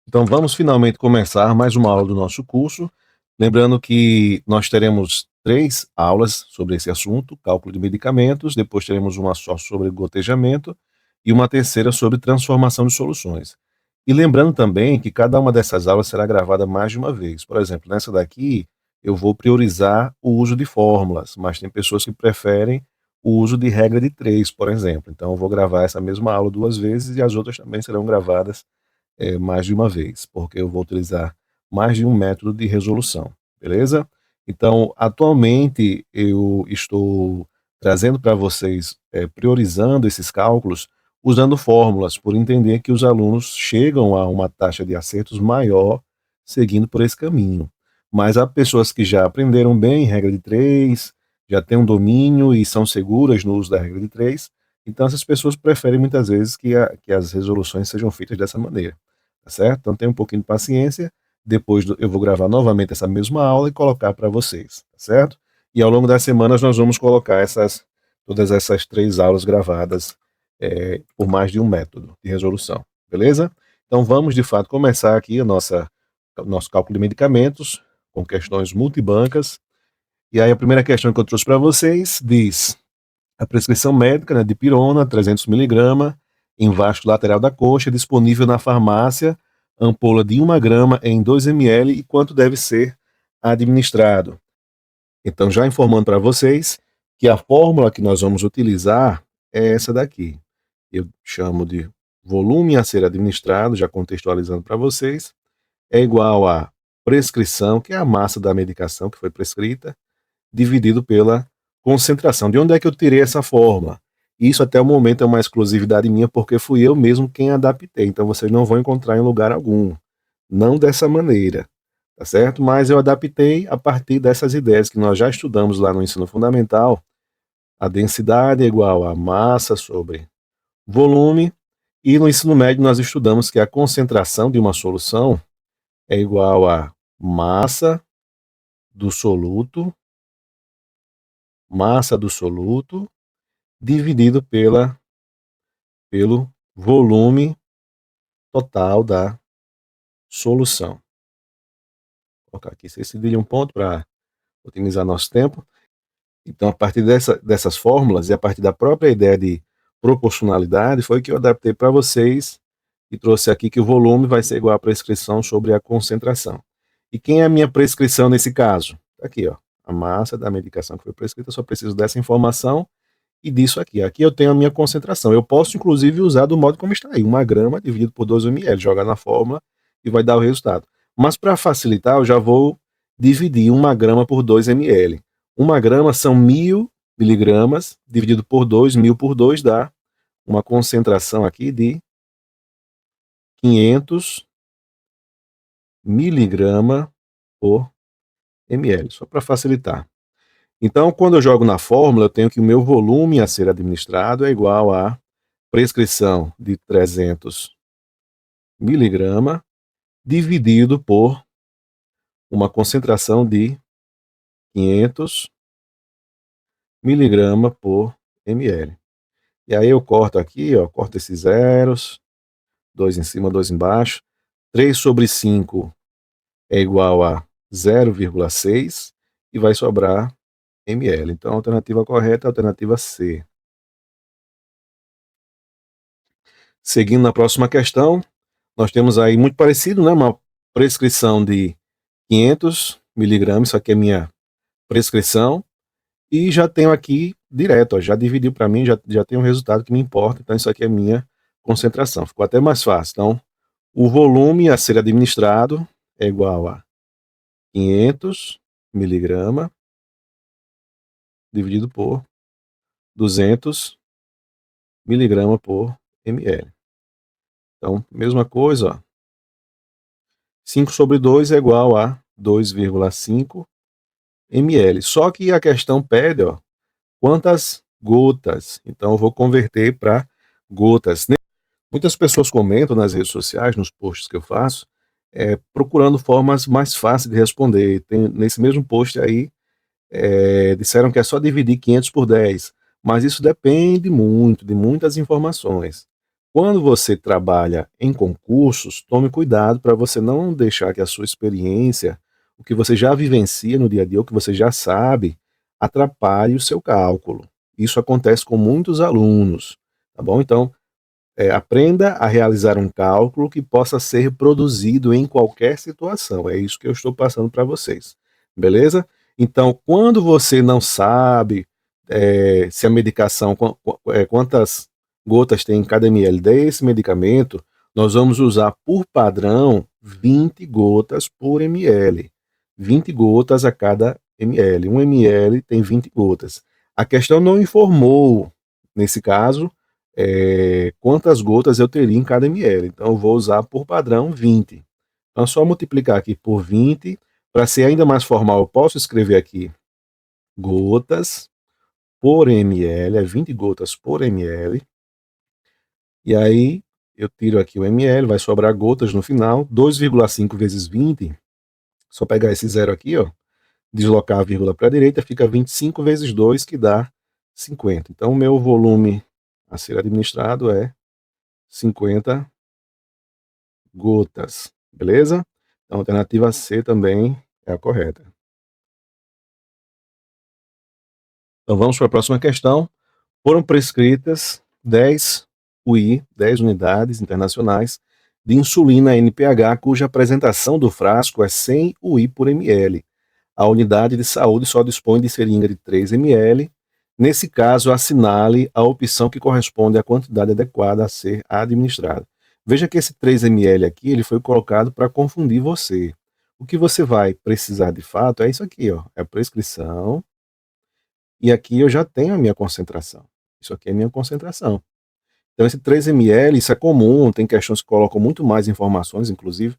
Então vamos finalmente começar mais uma aula do nosso curso. Lembrando que nós teremos 3 aulas sobre esse assunto, cálculo de medicamentos, depois teremos uma só sobre gotejamento e uma terceira sobre transformação de soluções. E lembrando também que cada uma dessas aulas será gravada mais de uma vez. Por exemplo, nessa daqui eu vou priorizar o uso de fórmulas, mas tem pessoas que preferem o uso de regra de 3, por exemplo. Então eu vou gravar essa mesma aula 2 vezes e as outras também serão gravadas mais de uma vez, porque eu vou utilizar mais de um método de resolução, beleza? Então, atualmente, eu estou trazendo para vocês, priorizando esses cálculos, usando fórmulas, por entender que os alunos chegam a uma taxa de acertos maior seguindo por esse caminho. Mas há pessoas que já aprenderam bem regra de 3, já têm um domínio e são seguras no uso da regra de 3, então essas pessoas preferem muitas vezes que as resoluções sejam feitas dessa maneira. Tá certo? Então tenha um pouquinho de paciência, eu vou gravar novamente essa mesma aula e colocar para vocês, tá certo? E ao longo das semanas nós vamos colocar todas essas 3 aulas gravadas, por mais de um método de resolução, beleza? Então vamos de fato começar aqui o nosso cálculo de medicamentos, com questões multibancas. E aí a primeira questão que eu trouxe para vocês diz: a prescrição médica, né, de pirona, 300 miligramas, em vasto lateral da coxa, disponível na farmácia, ampola de 1 grama em 2 ml e quanto deve ser administrado. Então, já informando para vocês que a fórmula que nós vamos utilizar é essa daqui. Eu chamo de volume a ser administrado, já contextualizando para vocês, é igual a prescrição, que é a massa da medicação que foi prescrita, dividido pela concentração. De onde é que eu tirei essa fórmula? Isso até o momento é uma exclusividade minha, porque fui eu mesmo quem adaptei, então vocês não vão encontrar em lugar algum. Não dessa maneira, tá certo? Mas eu adaptei a partir dessas ideias que nós já estudamos lá no ensino fundamental. A densidade é igual a massa sobre volume, e no ensino médio nós estudamos que a concentração de uma solução é igual a do soluto, massa do soluto, dividido pelo volume total da solução. Vou colocar aqui 6 cedilha um ponto para otimizar nosso tempo. Então, a partir dessas fórmulas e a partir da própria ideia de proporcionalidade, foi que eu adaptei para vocês e trouxe aqui que o volume vai ser igual à prescrição sobre a concentração. E quem é a minha prescrição nesse caso? Aqui, ó, a massa da medicação que foi prescrita, eu só preciso dessa informação e disso aqui. Aqui eu tenho a minha concentração. Eu posso, inclusive, usar do modo como está aí, 1 grama dividido por 2 ml, jogar na fórmula e vai dar o resultado. Mas para facilitar, eu já vou dividir 1 grama por 2 ml. 1 grama são 1000 miligramas, dividido por 2, 1000 por 2 dá uma concentração aqui de 500 miligrama por ml, só para facilitar. Então, quando eu jogo na fórmula, eu tenho que o meu volume a ser administrado é igual a prescrição de 300 miligramas dividido por uma concentração de 500 miligramas por ml. E aí eu corto aqui, ó, corto esses zeros, 2 em cima, 2 embaixo. 3 sobre 5 é igual a 0,6 e vai sobrar ml. Então, a alternativa correta é a alternativa C. Seguindo na próxima questão, nós temos aí muito parecido, né? Uma prescrição de 500 miligramas, isso aqui é minha prescrição, e já tenho aqui direto, ó, já dividiu para mim, já tem um resultado que me importa, então isso aqui é minha concentração, ficou até mais fácil. Então, o volume a ser administrado é igual a 500 miligramas dividido por 200 miligramas por ml. Então, mesma coisa, ó. 5 sobre 2 é igual a 2,5 ml. Só que a questão pede, ó, quantas gotas. Então, eu vou converter para gotas. Muitas pessoas comentam nas redes sociais, nos posts que eu faço, procurando formas mais fáceis de responder. Nesse mesmo post aí, disseram que é só dividir 500 por 10. Mas isso depende muito, de muitas informações. quando você trabalha em concursos, tome cuidado para você não deixar que a sua experiência, o que você já vivencia no dia a dia, o que você já sabe, atrapalhe o seu cálculo. Isso acontece com muitos alunos, tá bom? Então, aprenda a realizar um cálculo que possa ser reproduzido em qualquer situação. É isso que eu estou passando para vocês, beleza? Então, quando você não sabe se a medicação, quantas gotas tem em cada ml desse medicamento, nós vamos usar por padrão 20 gotas por ml. 20 gotas a cada ml. 1 ml tem 20 gotas. A questão não informou, nesse caso, quantas gotas eu teria em cada ml. Então, eu vou usar por padrão 20. Então, é só multiplicar aqui por 20. Para ser ainda mais formal, eu posso escrever aqui gotas por ml, é 20 gotas por ml. E aí, eu tiro aqui o ml, vai sobrar gotas no final. 2,5 vezes 20, só pegar esse zero aqui, ó, deslocar a vírgula para a direita, fica 25 vezes 2, que dá 50. Então, o meu volume a ser administrado é 50 gotas, beleza? Então, a alternativa C também é a correta. Então, vamos para a próxima questão. Foram prescritas 10 UI, 10 unidades internacionais, de insulina NPH, cuja apresentação do frasco é 100 UI por ml. A unidade de saúde só dispõe de seringa de 3 ml. Nesse caso, assinale a opção que corresponde à quantidade adequada a ser administrada. Veja que esse 3 ml aqui, ele foi colocado para confundir você. O que você vai precisar de fato é isso aqui, ó, é a prescrição, e aqui eu já tenho a minha concentração. Isso aqui é a minha concentração. Então, esse 3 ml, isso é comum, tem questões que colocam muito mais informações, inclusive,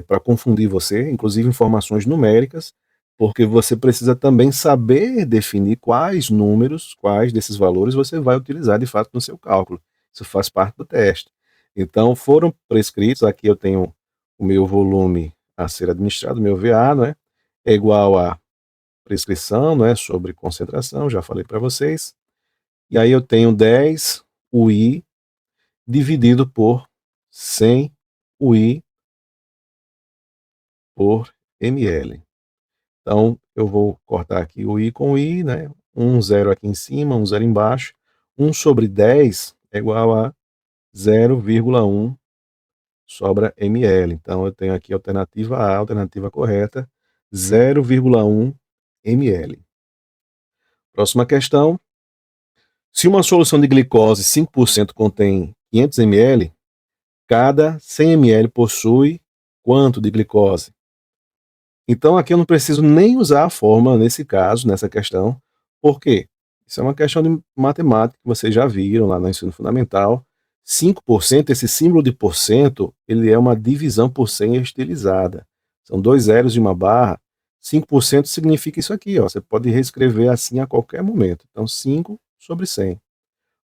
para confundir você, inclusive informações numéricas, porque você precisa também saber definir quais números, quais desses valores você vai utilizar de fato no seu cálculo. Isso faz parte do teste. Então, foram prescritos, aqui eu tenho o meu volume a ser administrado, meu VA, né, é igual a prescrição, né, sobre concentração, já falei para vocês, e aí eu tenho 10 UI dividido por 100 UI por ml. Então, eu vou cortar aqui o I com o I, né? Um zero aqui em cima, um zero embaixo. 1 sobre 10 é igual a 0,1 sobra ml. Então, eu tenho aqui a alternativa A, a alternativa correta, 0,1 ml. Próxima questão. Se uma solução de glicose 5% contém 500 ml, cada 100 ml possui quanto de glicose? Então, aqui eu não preciso nem usar a fórmula nesse caso, nessa questão. Por quê? Isso é uma questão de matemática que vocês já viram lá no ensino fundamental. 5%, esse símbolo de porcento, ele é uma divisão por 100 estilizada. São 2 zeros e uma barra. 5% significa isso aqui, ó. Você pode reescrever assim a qualquer momento. Então, 5 sobre 100.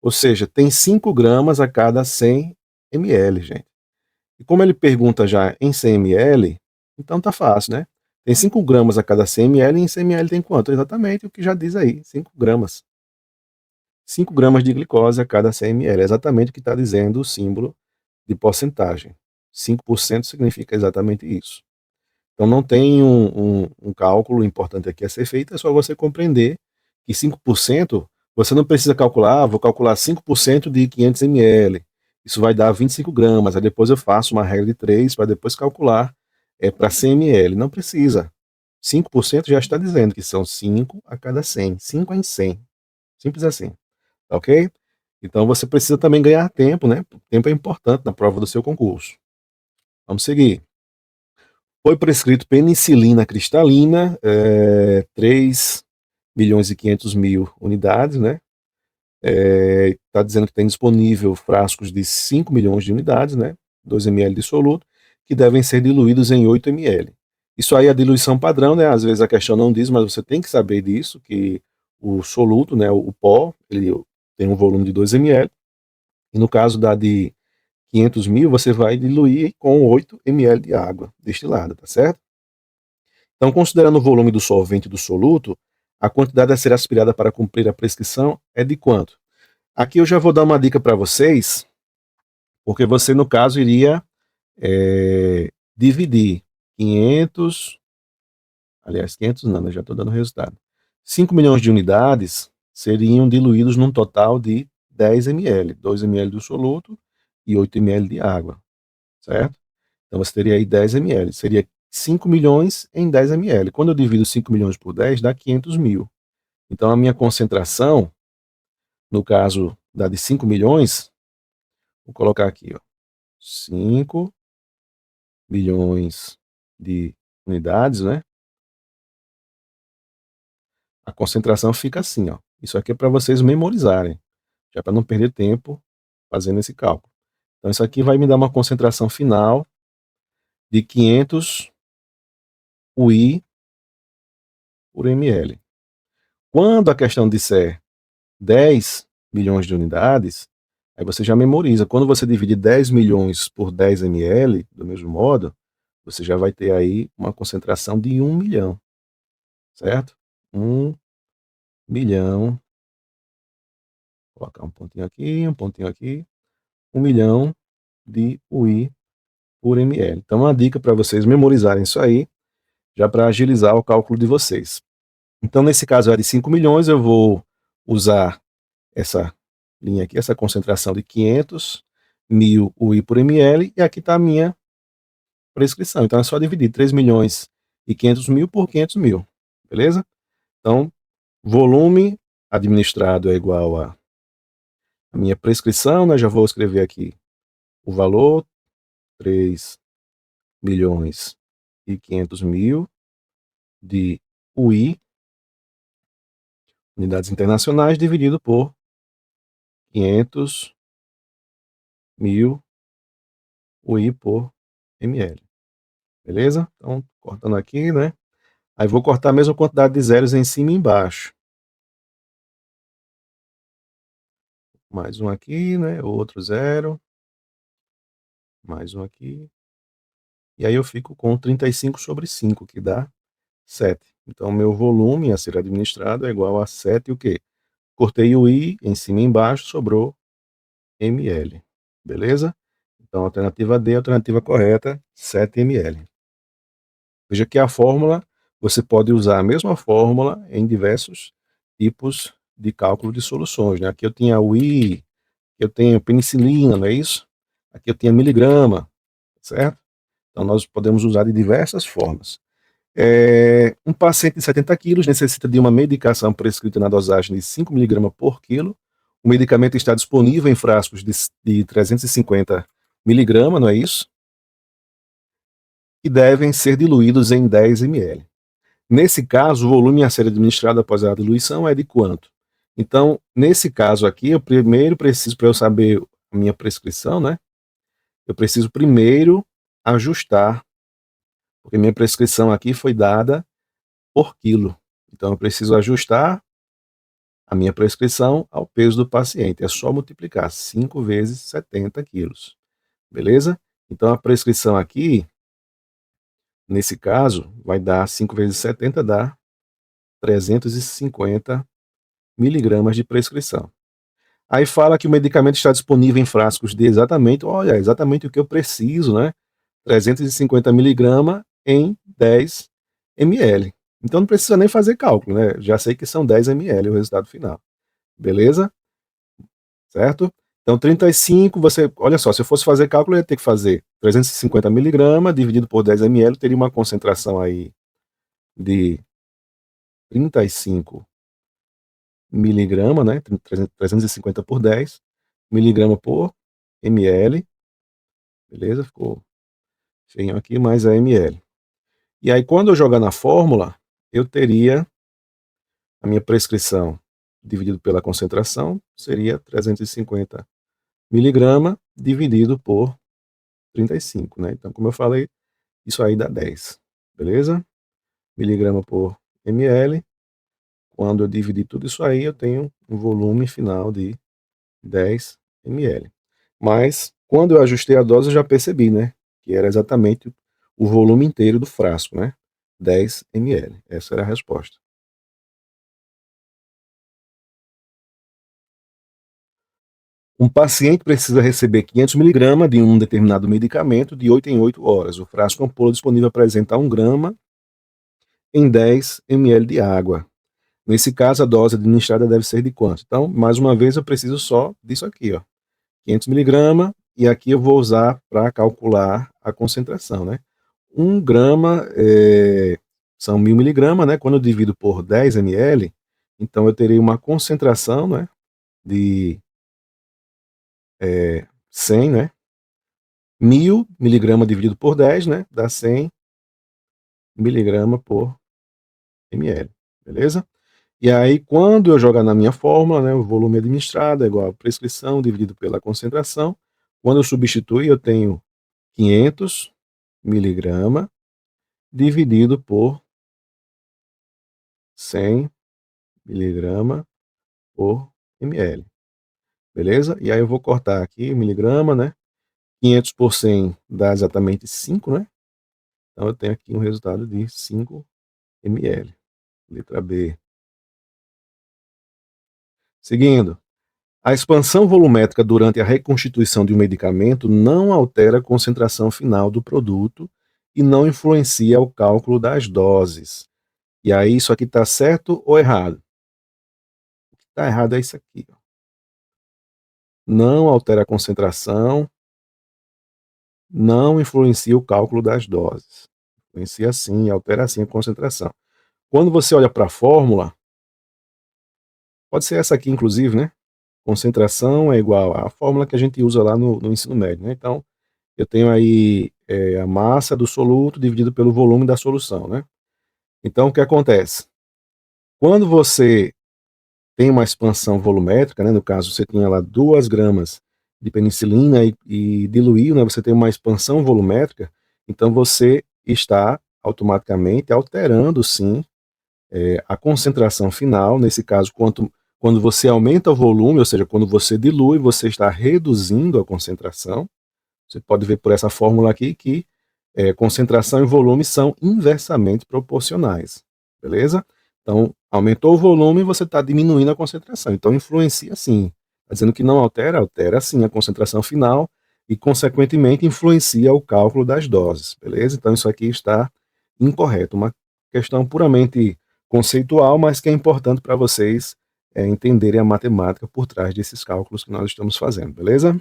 Ou seja, tem 5 gramas a cada 100 ml, gente. E como ele pergunta já em 100 ml, então tá fácil, né? Tem 5 gramas a cada 100 ml, e em 100 ml tem quanto? Exatamente o que já diz aí, 5 gramas. 5 gramas de glicose a cada 100 ml, é exatamente o que está dizendo o símbolo de porcentagem. 5% significa exatamente isso. Então não tem um cálculo importante aqui a ser feito, é só você compreender que 5%, você não precisa calcular, vou calcular 5% de 500 ml, isso vai dar 25 gramas, aí depois eu faço uma regra de 3 para depois calcular para 100 ml. Não precisa. 5% já está dizendo que são 5 a cada 100. 5 em 100. Simples assim. Tá ok? Então você precisa também ganhar tempo, né? O tempo é importante na prova do seu concurso. Vamos seguir. Foi prescrito penicilina cristalina, 3 milhões e 500 mil unidades, né? Está dizendo que tem disponível frascos de 5 milhões de unidades, né? 2 ml de soluto, que devem ser diluídos em 8 ml. Isso aí é a diluição padrão, né? Às vezes a questão não diz, mas você tem que saber disso, que o soluto, né, o pó, ele tem um volume de 2 ml, e no caso da de 500 mil, você vai diluir com 8 ml de água destilada, tá certo? Então, considerando o volume do solvente do soluto, a quantidade a ser aspirada para cumprir a prescrição é de quanto? Aqui eu já vou dar uma dica para vocês, Porque você, no caso, iria dividir 500, aliás, 500 não, né, já estou dando resultado. 5 milhões de unidades seriam diluídos num total de 10 ml, 2 ml do soluto e 8 ml de água, certo? Então você teria aí 10 ml, seria 5 milhões em 10 ml. Quando eu divido 5 milhões por 10, dá 500 mil. Então a minha concentração, no caso da de 5 milhões, vou colocar aqui, ó, 5 milhões de unidades, né? A concentração fica assim, ó. Isso aqui é para vocês memorizarem, já para não perder tempo fazendo esse cálculo. Então isso aqui vai me dar uma concentração final de 500 UI por ml. Quando a questão disser 10 milhões de unidades, aí você já memoriza. Quando você divide 10 milhões por 10 ml, do mesmo modo, você já vai ter aí uma concentração de 1 milhão, certo? 1 milhão, vou colocar um pontinho aqui, 1 milhão de UI por ml. Então, uma dica para vocês memorizarem isso aí, já para agilizar o cálculo de vocês. Então, nesse caso é de 5 milhões, eu vou usar essa linha aqui, essa concentração de 500 mil UI por ml, e aqui está a minha prescrição. Então, é só dividir 3 milhões e 500 mil por 500 mil, beleza? Então, volume administrado é igual a minha prescrição, né? Já vou escrever aqui o valor, 3 milhões e 500 mil de UI, unidades internacionais, dividido por 500 mil UI por ml. Beleza? Então, cortando aqui, né? Aí vou cortar a mesma quantidade de zeros em cima e embaixo. Mais um aqui, né? Outro zero. Mais um aqui. E aí eu fico com 35 sobre 5, que dá 7. Então, meu volume a ser administrado é igual a 7 o quê? Cortei o I em cima e embaixo, sobrou ml. Beleza? Então, alternativa D, alternativa correta, 7 ml. Veja que a fórmula, você pode usar a mesma fórmula em diversos tipos de cálculo de soluções, né? Aqui eu tinha o I, aqui eu tenho penicilina, não é isso? Aqui eu tinha miligrama, certo? Então, nós podemos usar de diversas formas. Um paciente de 70 quilos necessita de uma medicação prescrita na dosagem de 5 miligramas por quilo. O medicamento está disponível em frascos de 350 miligramas, não é isso? E devem ser diluídos em 10 ml. Nesse caso, o volume a ser administrado após a diluição é de quanto? Então, nesse caso aqui, eu primeiro preciso, para eu saber a minha prescrição, né? Eu preciso primeiro ajustar, porque minha prescrição aqui foi dada por quilo. Então, eu preciso ajustar a minha prescrição ao peso do paciente. É só multiplicar 5 vezes 70 quilos. Beleza? Então, a prescrição aqui, nesse caso, vai dar 5 vezes 70, dá 350 miligramas de prescrição. Aí fala que o medicamento está disponível em frascos de exatamente, olha, exatamente o que eu preciso, né? 350 miligramas em 10 ml. Então não precisa nem fazer cálculo, né? Já sei que são 10 ml o resultado final. Beleza? Certo? Então 35, você, olha só, se eu fosse fazer cálculo, eu ia ter que fazer 350 miligramas dividido por 10 ml, teria uma concentração aí de 35 miligrama, né? 350 por 10 miligrama por ml. Beleza? Ficou feinho aqui, mais a ml. E aí, quando eu jogar na fórmula, eu teria a minha prescrição dividido pela concentração, seria 350 miligrama dividido por 35, né? Então, como eu falei, isso aí dá 10, beleza? Miligrama por ml. Quando eu dividir tudo isso aí, eu tenho um volume final de 10 ml. Mas, quando eu ajustei a dose, eu já percebi, né? Que era exatamente o volume inteiro do frasco, né? 10 ml. Essa era a resposta. Um paciente precisa receber 500 miligramas de um determinado medicamento de 8 em 8 horas. O frasco ampola disponível apresenta 1 grama em 10 ml de água. Nesse caso, a dose administrada deve ser de quanto? Então, mais uma vez, eu preciso só disso aqui, ó, 500 miligramas, e aqui eu vou usar para calcular a concentração, né? 1 grama são 1000 miligramas, né? Quando eu divido por 10 ml, então eu terei uma concentração, né, de 100, né? 1000 miligramas dividido por 10, né? Dá 100 miligramas por ml, beleza? E aí, quando eu jogar na minha fórmula, né, o volume administrado é igual a prescrição dividido pela concentração. Quando eu substituir, eu tenho 500 miligramas dividido por 100 miligramas por ml, beleza? E aí eu vou cortar aqui miligrama, né? 500 por 100 dá exatamente 5, né? Então eu tenho aqui um resultado de 5 ml. Letra B. Seguindo. A expansão volumétrica durante a reconstituição de um medicamento não altera a concentração final do produto e não influencia o cálculo das doses. E aí, isso aqui está certo ou errado? O que está errado é isso aqui, ó. Não altera a concentração, não influencia o cálculo das doses. Influencia sim, altera sim a concentração. Quando você olha para a fórmula, pode ser essa aqui, inclusive, né? Concentração é igual à fórmula que a gente usa lá no ensino médio, né? Então, eu tenho aí a massa do soluto dividido pelo volume da solução, né? Então, o que acontece? Quando você tem uma expansão volumétrica, né, no caso, você tinha lá 2 gramas de penicilina e diluiu, né, você tem uma expansão volumétrica, então você está automaticamente alterando, sim, a concentração final. Nesse caso, quando você aumenta o volume, ou seja, quando você dilui, você está reduzindo a concentração. Você pode ver por essa fórmula aqui que concentração e volume são inversamente proporcionais, beleza? Então, aumentou o volume, você está diminuindo a concentração. Então, influencia sim. Está dizendo que não altera, altera sim a concentração final e, consequentemente, influencia o cálculo das doses, beleza? Então, isso aqui está incorreto. Uma questão puramente conceitual, mas que é importante para vocês entenderem a matemática por trás desses cálculos que nós estamos fazendo, beleza?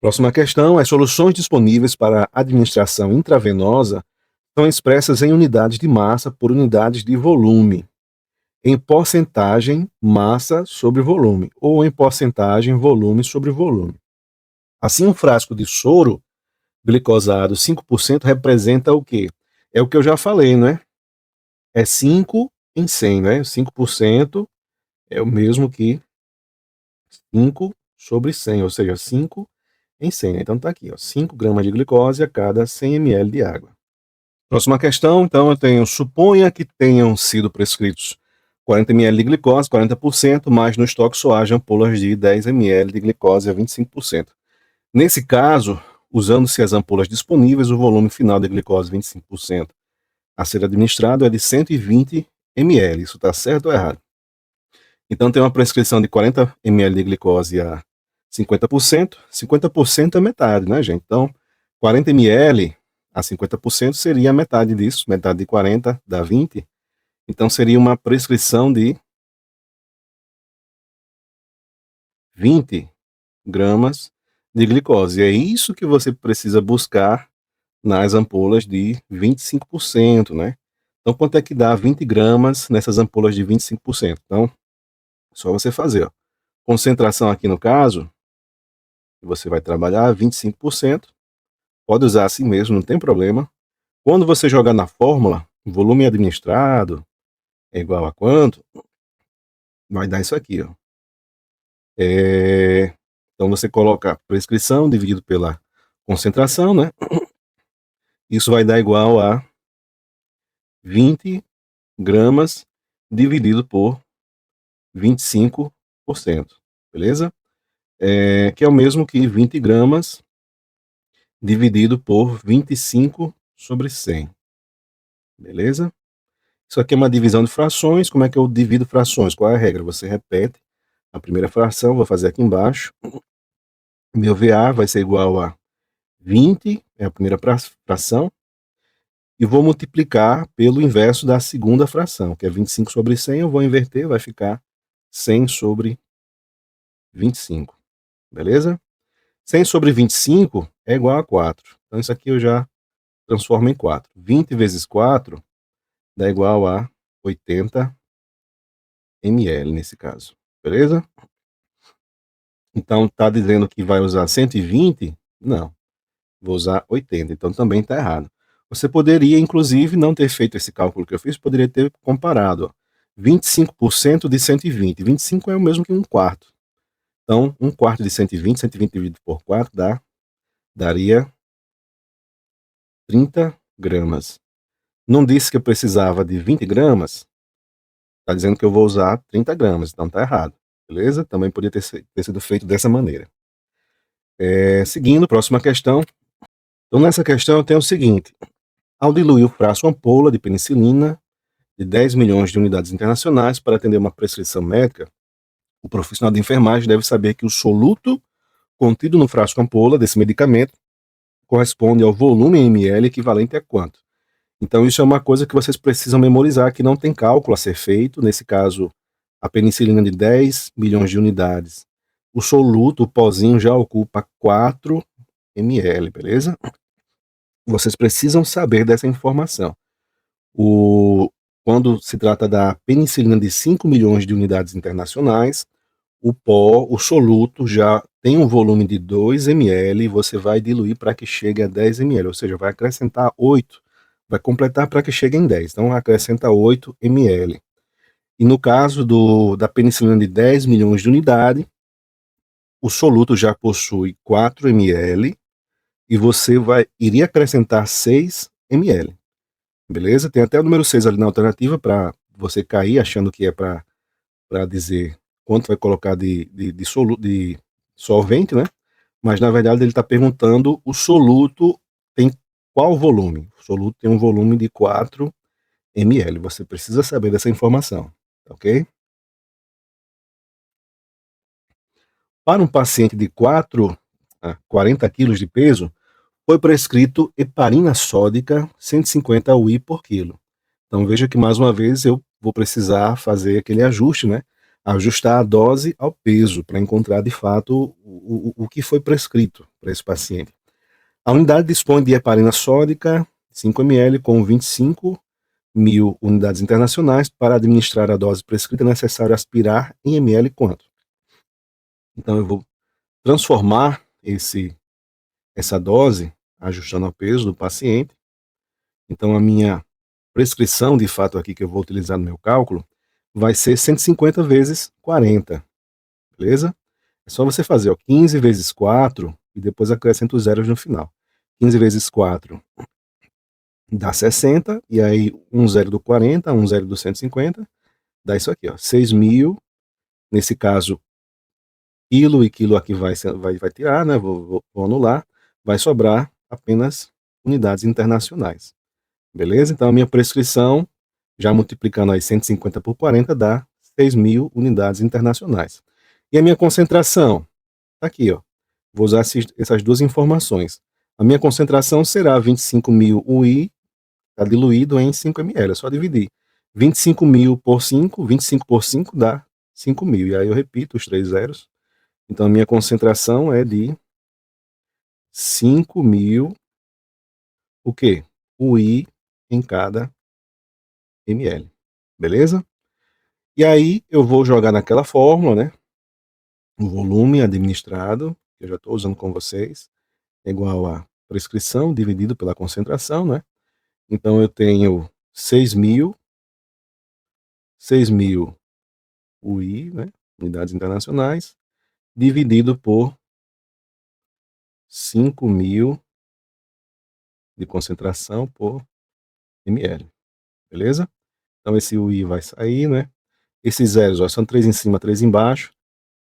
Próxima questão: as soluções disponíveis para administração intravenosa são expressas em unidades de massa por unidades de volume, em porcentagem massa sobre volume, ou em porcentagem volume sobre volume. Assim, um frasco de soro glicosado 5% representa o quê? É o que eu já falei, né? É 5 em 100, né? 5% é o mesmo que 5 sobre 100, ou seja, 5 em 100, né? Então tá aqui, ó, 5 gramas de glicose a cada 100 ml de água. Próxima questão, então eu tenho: suponha que tenham sido prescritos 40 ml de glicose, 40%, mas no estoque só haja ampolas de 10 ml de glicose a 25%. Nesse caso, usando-se as ampolas disponíveis, o volume final de glicose 25% a ser administrado é de 120 ml. Isso está certo ou errado? Então tem uma prescrição de 40 ml de glicose a 50%. 50% é metade, né, gente? Então, 40 ml a 50% seria a metade disso. Metade de 40 dá 20. Então, seria uma prescrição de 20 gramas de glicose. E é isso que você precisa buscar nas ampolas de 25%, né? Então, quanto é que dá 20 gramas nessas ampolas de 25%? Então, só você fazer, ó. Concentração aqui no caso, você vai trabalhar 25%. Pode usar assim mesmo, não tem problema. Quando você jogar na fórmula, volume administrado é igual a quanto? Vai dar isso aqui, ó. Então você coloca a prescrição dividido pela concentração, né? Isso vai dar igual a 20 gramas dividido por 25%, beleza? Que é o mesmo que 20 gramas dividido por 25 sobre 100, beleza? Isso aqui é uma divisão de frações. Como é que eu divido frações? Qual é a regra? Você repete a primeira fração, vou fazer aqui embaixo, Meu VA vai ser igual a 20, é a primeira fração, e vou multiplicar pelo inverso da segunda fração, que é 25 sobre 100, eu vou inverter, vai ficar 100 sobre 25, beleza? 100 sobre 25 é igual a 4. Então isso aqui eu já transformo em 4. 20 vezes 4 dá igual a 80 ml nesse caso, beleza? Então tá dizendo que vai usar 120? Não, vou usar 80, então também está errado. Você poderia, inclusive, não ter feito esse cálculo que eu fiz, poderia ter comparado. Ó, 25% de 120. 25 é o mesmo que um quarto. Então, um quarto de 120, 120 dividido por 4 daria 30 gramas. Não disse que eu precisava de 20 gramas? Está dizendo que eu vou usar 30 gramas, então está errado. Beleza? Também podia ter sido feito dessa maneira. Seguindo, próxima questão. Então, nessa questão eu tenho o seguinte. Ao diluir o frasco ampola de penicilina de 10 milhões de unidades internacionais para atender uma prescrição médica, o profissional de enfermagem deve saber que o soluto contido no frasco ampola desse medicamento corresponde ao volume em ml equivalente a quanto? Então, isso é uma coisa que vocês precisam memorizar, que não tem cálculo a ser feito. Nesse caso, a penicilina de 10 milhões de unidades. O soluto, o pozinho, já ocupa 4 ml, beleza? Vocês precisam saber dessa informação. Quando se trata da penicilina de 5 milhões de unidades internacionais, o pó, o soluto, já tem um volume de 2 ml e você vai diluir para que chegue a 10 ml, ou seja, vai acrescentar 8, vai completar para que chegue em 10. Então, acrescenta 8 ml. E no caso da penicilina de 10 milhões de unidades, o soluto já possui 4 ml e você iria acrescentar 6 ml. Beleza? Tem até o número 6 ali na alternativa para você cair achando que é para dizer quanto vai colocar de solvente, né? Mas na verdade ele está perguntando o soluto tem qual volume? O soluto tem um volume de 4 ml. Você precisa saber dessa informação, ok? Para um paciente de 4 a 40 quilos de peso, foi prescrito heparina sódica 150 UI por quilo. Então veja que mais uma vez eu vou precisar fazer aquele ajuste, né? Ajustar a dose ao peso para encontrar de fato o que foi prescrito para esse paciente. A unidade dispõe de heparina sódica 5 ml com 25 mil unidades internacionais. Para administrar a dose prescrita é necessário aspirar em ml quanto? Então eu vou transformar essa dose ajustando ao peso do paciente. Então a minha prescrição de fato aqui que eu vou utilizar no meu cálculo vai ser 150 vezes 40, beleza? É só você fazer, ó, 15 vezes 4 e depois acrescenta os zeros no final. 15 vezes 4 dá 60, e aí um zero do 40, um zero do 150, dá isso aqui, ó, 6.000, nesse caso, quilo e quilo aqui vai tirar, né, vou anular, vai sobrar apenas unidades internacionais, beleza? Então a minha prescrição, já multiplicando aí 150 por 40, dá 6.000 unidades internacionais. E a minha concentração, tá aqui, ó, vou usar essas duas informações. A minha concentração será 25.000 UI, está diluído em 5 ml, é só dividir. 25.000 por 5, 25 por 5 dá 5.000. E aí eu repito os 3 zeros. Então a minha concentração é de 5.000, o quê? UI em cada ml. Beleza? E aí eu vou jogar naquela fórmula, né? O volume administrado, que eu já estou usando com vocês, é igual a prescrição dividido pela concentração, né? Então eu tenho 6.000 UI, né? Unidades internacionais, dividido por 5.000 de concentração por ml, beleza? Então esse UI vai sair, né? Esses zeros, ó, são 3 em cima, 3 embaixo.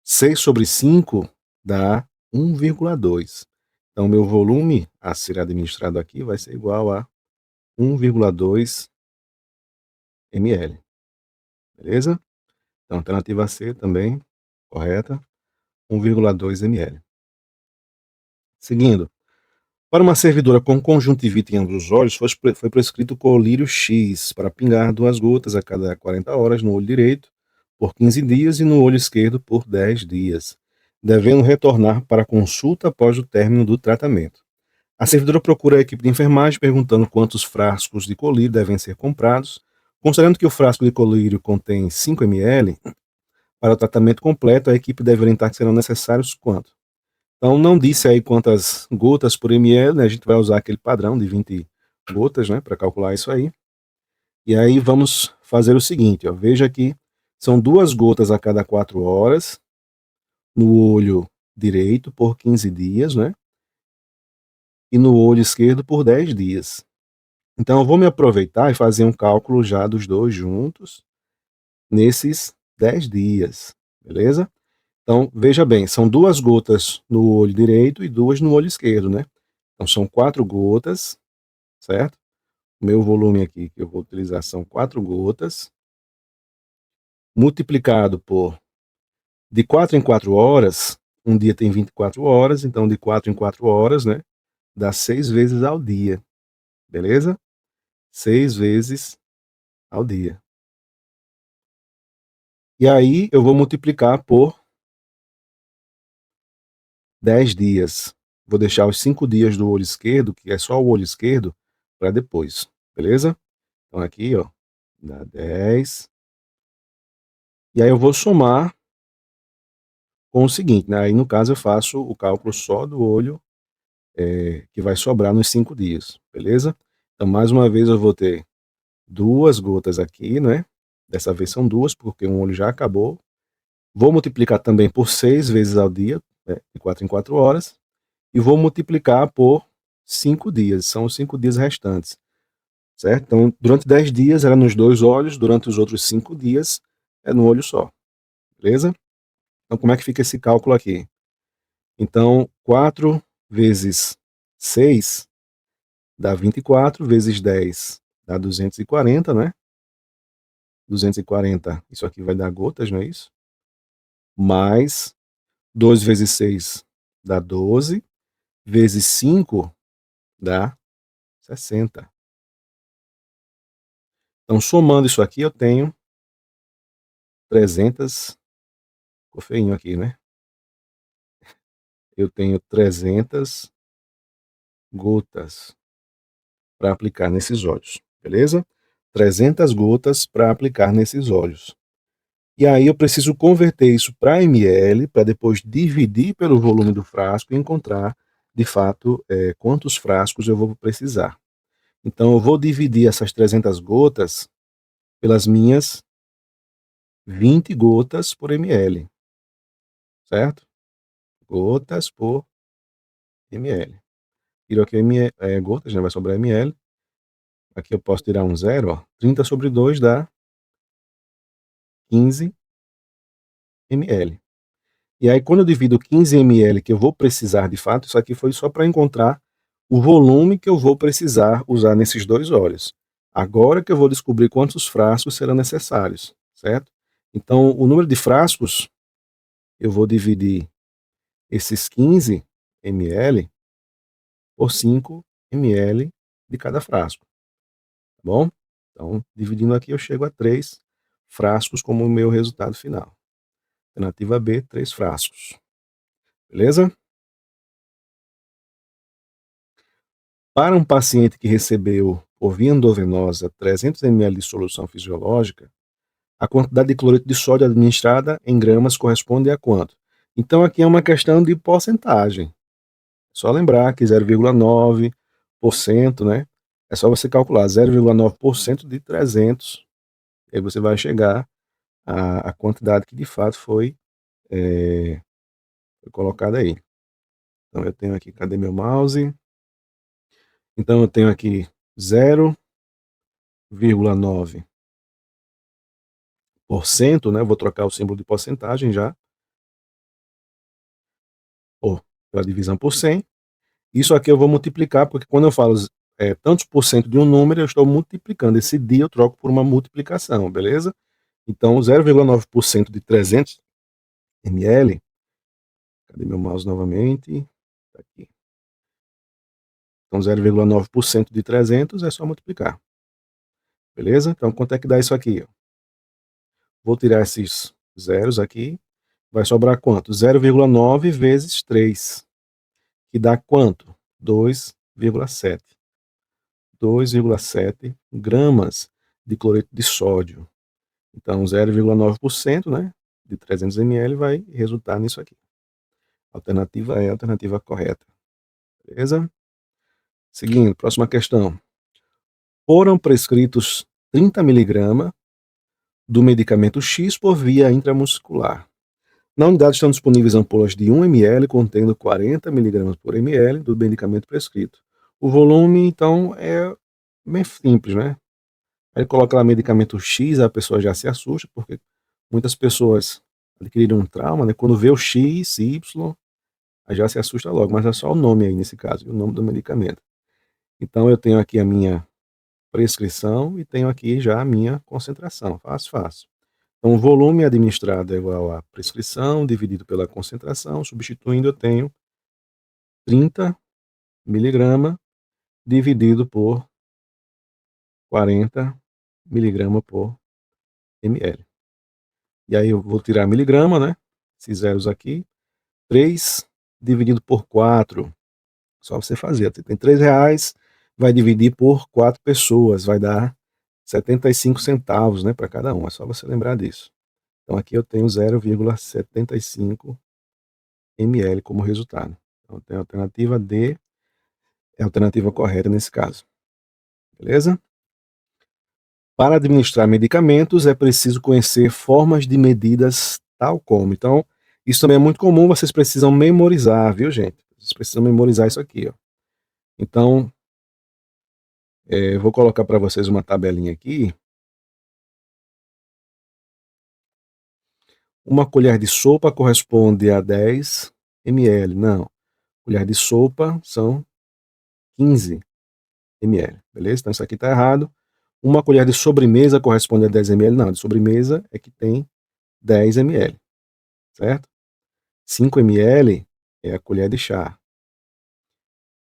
6 sobre 5 dá 1,2. Então meu volume a ser administrado aqui vai ser igual a 1,2 ml, beleza? Então alternativa C também, correta, 1,2 ml. Seguindo. Para uma servidora com conjuntivite em ambos os olhos, foi prescrito colírio X para pingar 2 gotas a cada 40 horas no olho direito por 15 dias e no olho esquerdo por 10 dias, devendo retornar para consulta após o término do tratamento. A servidora procura a equipe de enfermagem perguntando quantos frascos de colírio devem ser comprados, considerando que o frasco de colírio contém 5 ml. Para o tratamento completo, a equipe deve orientar que serão necessários quanto? Então, não disse aí quantas gotas por ml, né? A gente vai usar aquele padrão de 20 gotas, né, para calcular isso aí. E aí vamos fazer o seguinte, ó, veja que são 2 gotas a cada 4 horas no olho direito por 15 dias, né? E no olho esquerdo por 10 dias. Então, eu vou me aproveitar e fazer um cálculo já dos dois juntos nesses 10 dias, beleza? Então, veja bem, são 2 gotas no olho direito e 2 no olho esquerdo, né? Então, são 4 gotas, certo? O meu volume aqui que eu vou utilizar são 4 gotas, multiplicado por de 4 em 4 horas, um dia tem 24 horas, então de 4 em 4 horas, né? Dá 6 vezes ao dia, beleza? 6 vezes ao dia. E aí eu vou multiplicar por 10 dias. Vou deixar os 5 dias do olho esquerdo, que é só o olho esquerdo, para depois, beleza? Então aqui, ó, dá 10. E aí eu vou somar com o seguinte, né? Aí no caso eu faço o cálculo só do olho que vai sobrar nos 5 dias, beleza? Então mais uma vez eu vou ter 2 gotas aqui, né? Dessa vez são 2, porque um olho já acabou. Vou multiplicar também por 6 vezes ao dia, né? De 4 em 4 horas. E vou multiplicar por 5 dias, são os 5 dias restantes, certo? Então durante 10 dias era nos 2 olhos, durante os outros 5 dias é no olho só, beleza? Então como é que fica esse cálculo aqui? Então, 4 vezes 6 dá 24, vezes 10 dá 240, né? 240, isso aqui vai dar gotas, não é isso? Mais 2 vezes 6 dá 12, vezes 5 dá 60. Então, somando isso aqui, eu tenho 300, ficou feinho aqui, né? Eu tenho 300 gotas para aplicar nesses olhos, beleza? 300 gotas para aplicar nesses olhos. E aí eu preciso converter isso para ml, para depois dividir pelo volume do frasco e encontrar, de fato, quantos frascos eu vou precisar. Então eu vou dividir essas 300 gotas pelas minhas 20 gotas por ml, certo? Gotas por ml. Tiro aqui gotas, né, vai sobrar ml. Aqui eu posso tirar um zero, ó. 30 sobre 2 dá 15 ml. E aí, quando eu divido 15 ml que eu vou precisar de fato, isso aqui foi só para encontrar o volume que eu vou precisar usar nesses 2 óleos. Agora que eu vou descobrir quantos frascos serão necessários, certo? Então, o número de frascos, eu vou dividir esses 15 ml por 5 ml de cada frasco, tá bom? Então, dividindo aqui, eu chego a 3 frascos como o meu resultado final. Alternativa B, 3 frascos. Beleza? Para um paciente que recebeu por via endovenosa 300 ml de solução fisiológica, a quantidade de cloreto de sódio administrada em gramas corresponde a quanto? Então aqui é uma questão de porcentagem. Só lembrar que 0,9%, né? É só você calcular 0,9% de 300, e aí você vai chegar à quantidade que de fato foi colocada aí. Então eu tenho aqui, cadê meu mouse? Então eu tenho aqui 0,9%, né? Vou trocar o símbolo de porcentagem já, ou pela divisão por 100. Isso aqui eu vou multiplicar, porque quando eu falo tantos por cento de um número, eu estou multiplicando. Esse dia eu troco por uma multiplicação, beleza? Então 0,9% de 300 ml, cadê meu mouse novamente? Tá aqui. Então 0,9% de 300 é só multiplicar. Beleza? Então quanto é que dá isso aqui? Vou tirar esses zeros aqui. Vai sobrar quanto? 0,9 vezes 3, que dá quanto? 2,7. 2,7 gramas de cloreto de sódio. Então 0,9%, né, de 300 ml vai resultar nisso aqui. A alternativa é a alternativa correta. Beleza? Seguindo, próxima questão. Foram prescritos 30 mg do medicamento X por via intramuscular. Na unidade estão disponíveis ampolas de 1 ml contendo 40 mg por ml do medicamento prescrito. O volume, então, é bem simples, né? Aí coloca lá medicamento X, a pessoa já se assusta, porque muitas pessoas adquiriram um trauma, né? Quando vê o X, Y, aí já se assusta logo, mas é só o nome aí nesse caso, o nome do medicamento. Então eu tenho aqui a minha prescrição e tenho aqui já a minha concentração. Fácil, fácil. Então o volume administrado é igual a prescrição dividido pela concentração, substituindo eu tenho 30 miligramas dividido por 40 miligramas por ml. E aí eu vou tirar miligrama, né? Esses zeros aqui. 3 dividido por 4. Só você fazer. Tem R$3, vai dividir por 4 pessoas. Vai dar 75 centavos, né? Para cada um. É só você lembrar disso. Então aqui eu tenho 0,75 ml como resultado. Então tem a alternativa D, é a alternativa correta nesse caso. Beleza? Para administrar medicamentos é preciso conhecer formas de medidas tal como. Então, isso também é muito comum, vocês precisam memorizar, viu, gente? Vocês precisam memorizar isso aqui, ó. Então, eu vou colocar para vocês uma tabelinha aqui. Uma colher de sopa corresponde a 10 ml. Não, colher de sopa são 15 ml, beleza? Então isso aqui está errado. Uma colher de sobremesa corresponde a 10 ml. Não, de sobremesa é que tem 10 ml, certo? 5 ml é a colher de chá.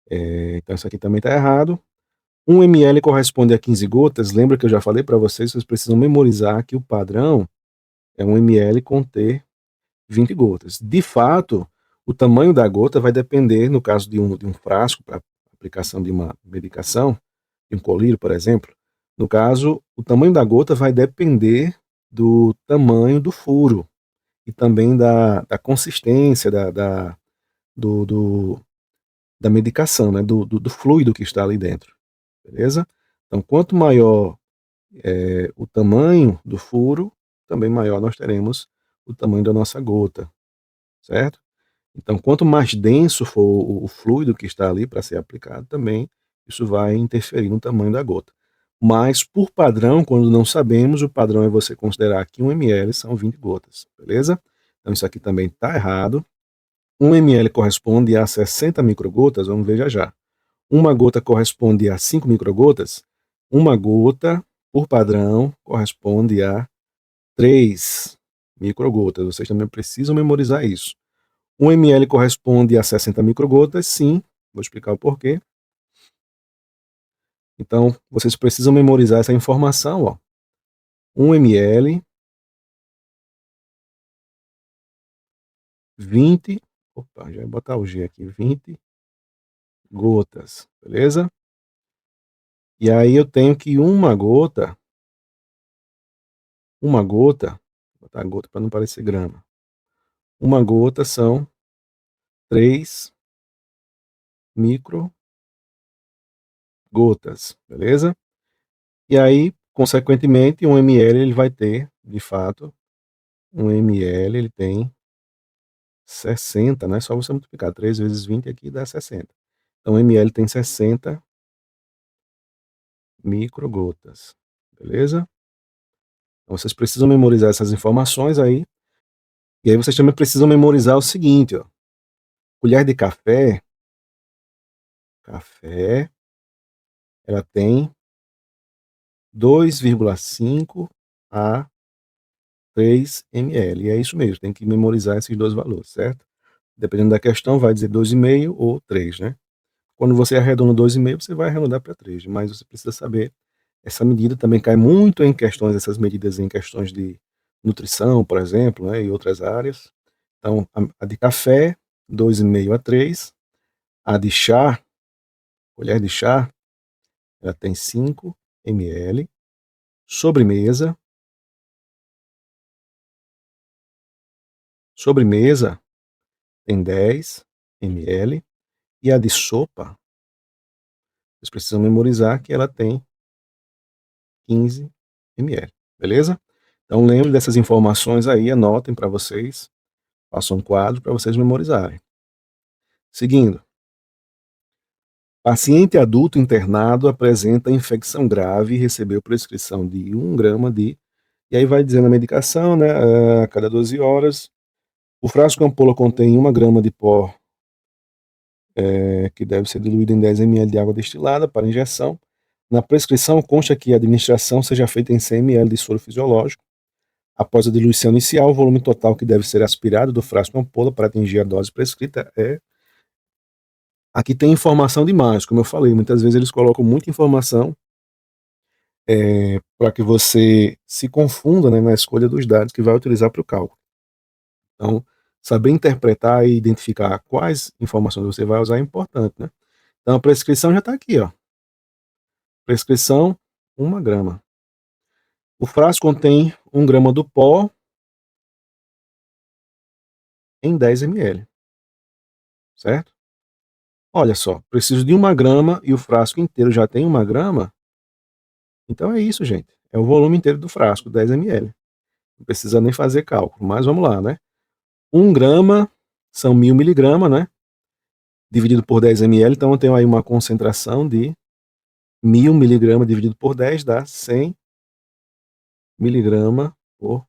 Então isso aqui também está errado. 1 ml corresponde a 15 gotas. Lembra que eu já falei para vocês, vocês precisam memorizar que o padrão é 1 ml conter 20 gotas. De fato, o tamanho da gota vai depender, no caso de um frasco para aplicação de uma medicação, de um colírio, por exemplo. No caso, o tamanho da gota vai depender do tamanho do furo e também da consistência do, do, da medicação, né? Do fluido que está ali dentro. Beleza? Então, quanto maior o tamanho do furo, também maior nós teremos o tamanho da nossa gota, certo? Então, quanto mais denso for o fluido que está ali para ser aplicado, também isso vai interferir no tamanho da gota. Mas, por padrão, quando não sabemos, o padrão é você considerar que 1 ml são 20 gotas, beleza? Então, isso aqui também está errado. 1 ml corresponde a 60 microgotas, vamos ver já já. Uma gota corresponde a 5 microgotas. Uma gota, por padrão, corresponde a 3 microgotas. Vocês também precisam memorizar isso. 1 ml corresponde a 60 microgotas, sim. Vou explicar o porquê. Então, vocês precisam memorizar essa informação, ó. 1 ml, 20, opa, já vou botar o G aqui, 20 gotas, beleza? E aí eu tenho que uma gota, vou botar gota para não parecer grama. Uma gota são 3 microgotas, beleza? E aí, consequentemente, 1 ml ele vai ter, de fato, 1 ml ele tem 60, né? Só você multiplicar 3 vezes 20 aqui dá 60. Então, 1 ml tem 60 microgotas, beleza? Então, vocês precisam memorizar essas informações aí. E aí vocês também precisam memorizar o seguinte, ó. Colher de café, ela tem 2,5 a 3 ml. E é isso mesmo, tem que memorizar esses dois valores, certo? Dependendo da questão, vai dizer 2,5 ou 3, né? Quando você arredonda 2,5, você vai arredondar para 3, mas você precisa saber essa medida. Também cai muito em questões, essas medidas em questões de nutrição, por exemplo, né, e outras áreas. Então, a de café, 2,5 a 3. A de chá, colher de chá, ela tem 5 ml. Sobremesa, tem 10 ml. E a de sopa, vocês precisam memorizar que ela tem 15 ml, beleza? Então lembre dessas informações aí, anotem para vocês, façam um quadro para vocês memorizarem. Seguindo, paciente adulto internado apresenta infecção grave e recebeu prescrição de 1 grama de... E aí vai dizendo a medicação, né, a cada 12 horas. O frasco ampola contém 1 grama de pó, que deve ser diluído em 10 ml de água destilada para injeção. Na prescrição consta que a administração seja feita em 100 ml de soro fisiológico. Após a diluição inicial, o volume total que deve ser aspirado do frasco ampola para atingir a dose prescrita é... Aqui tem informação demais, como eu falei, muitas vezes eles colocam muita informação para que você se confunda, né, na escolha dos dados que vai utilizar para o cálculo. Então, saber interpretar e identificar quais informações você vai usar é importante, né? Então, a prescrição já está aqui, ó. Prescrição, 1 grama. O frasco contém 1 grama do pó em 10 ml, certo? Olha só, preciso de 1 grama e o frasco inteiro já tem 1 grama. Então é isso, gente. É o volume inteiro do frasco, 10 ml. Não precisa nem fazer cálculo, mas vamos lá, né? 1 grama são 1000 miligramas, né? Dividido por 10 ml, então eu tenho aí uma concentração de 1000 miligramas dividido por 10 dá 100 miligramas por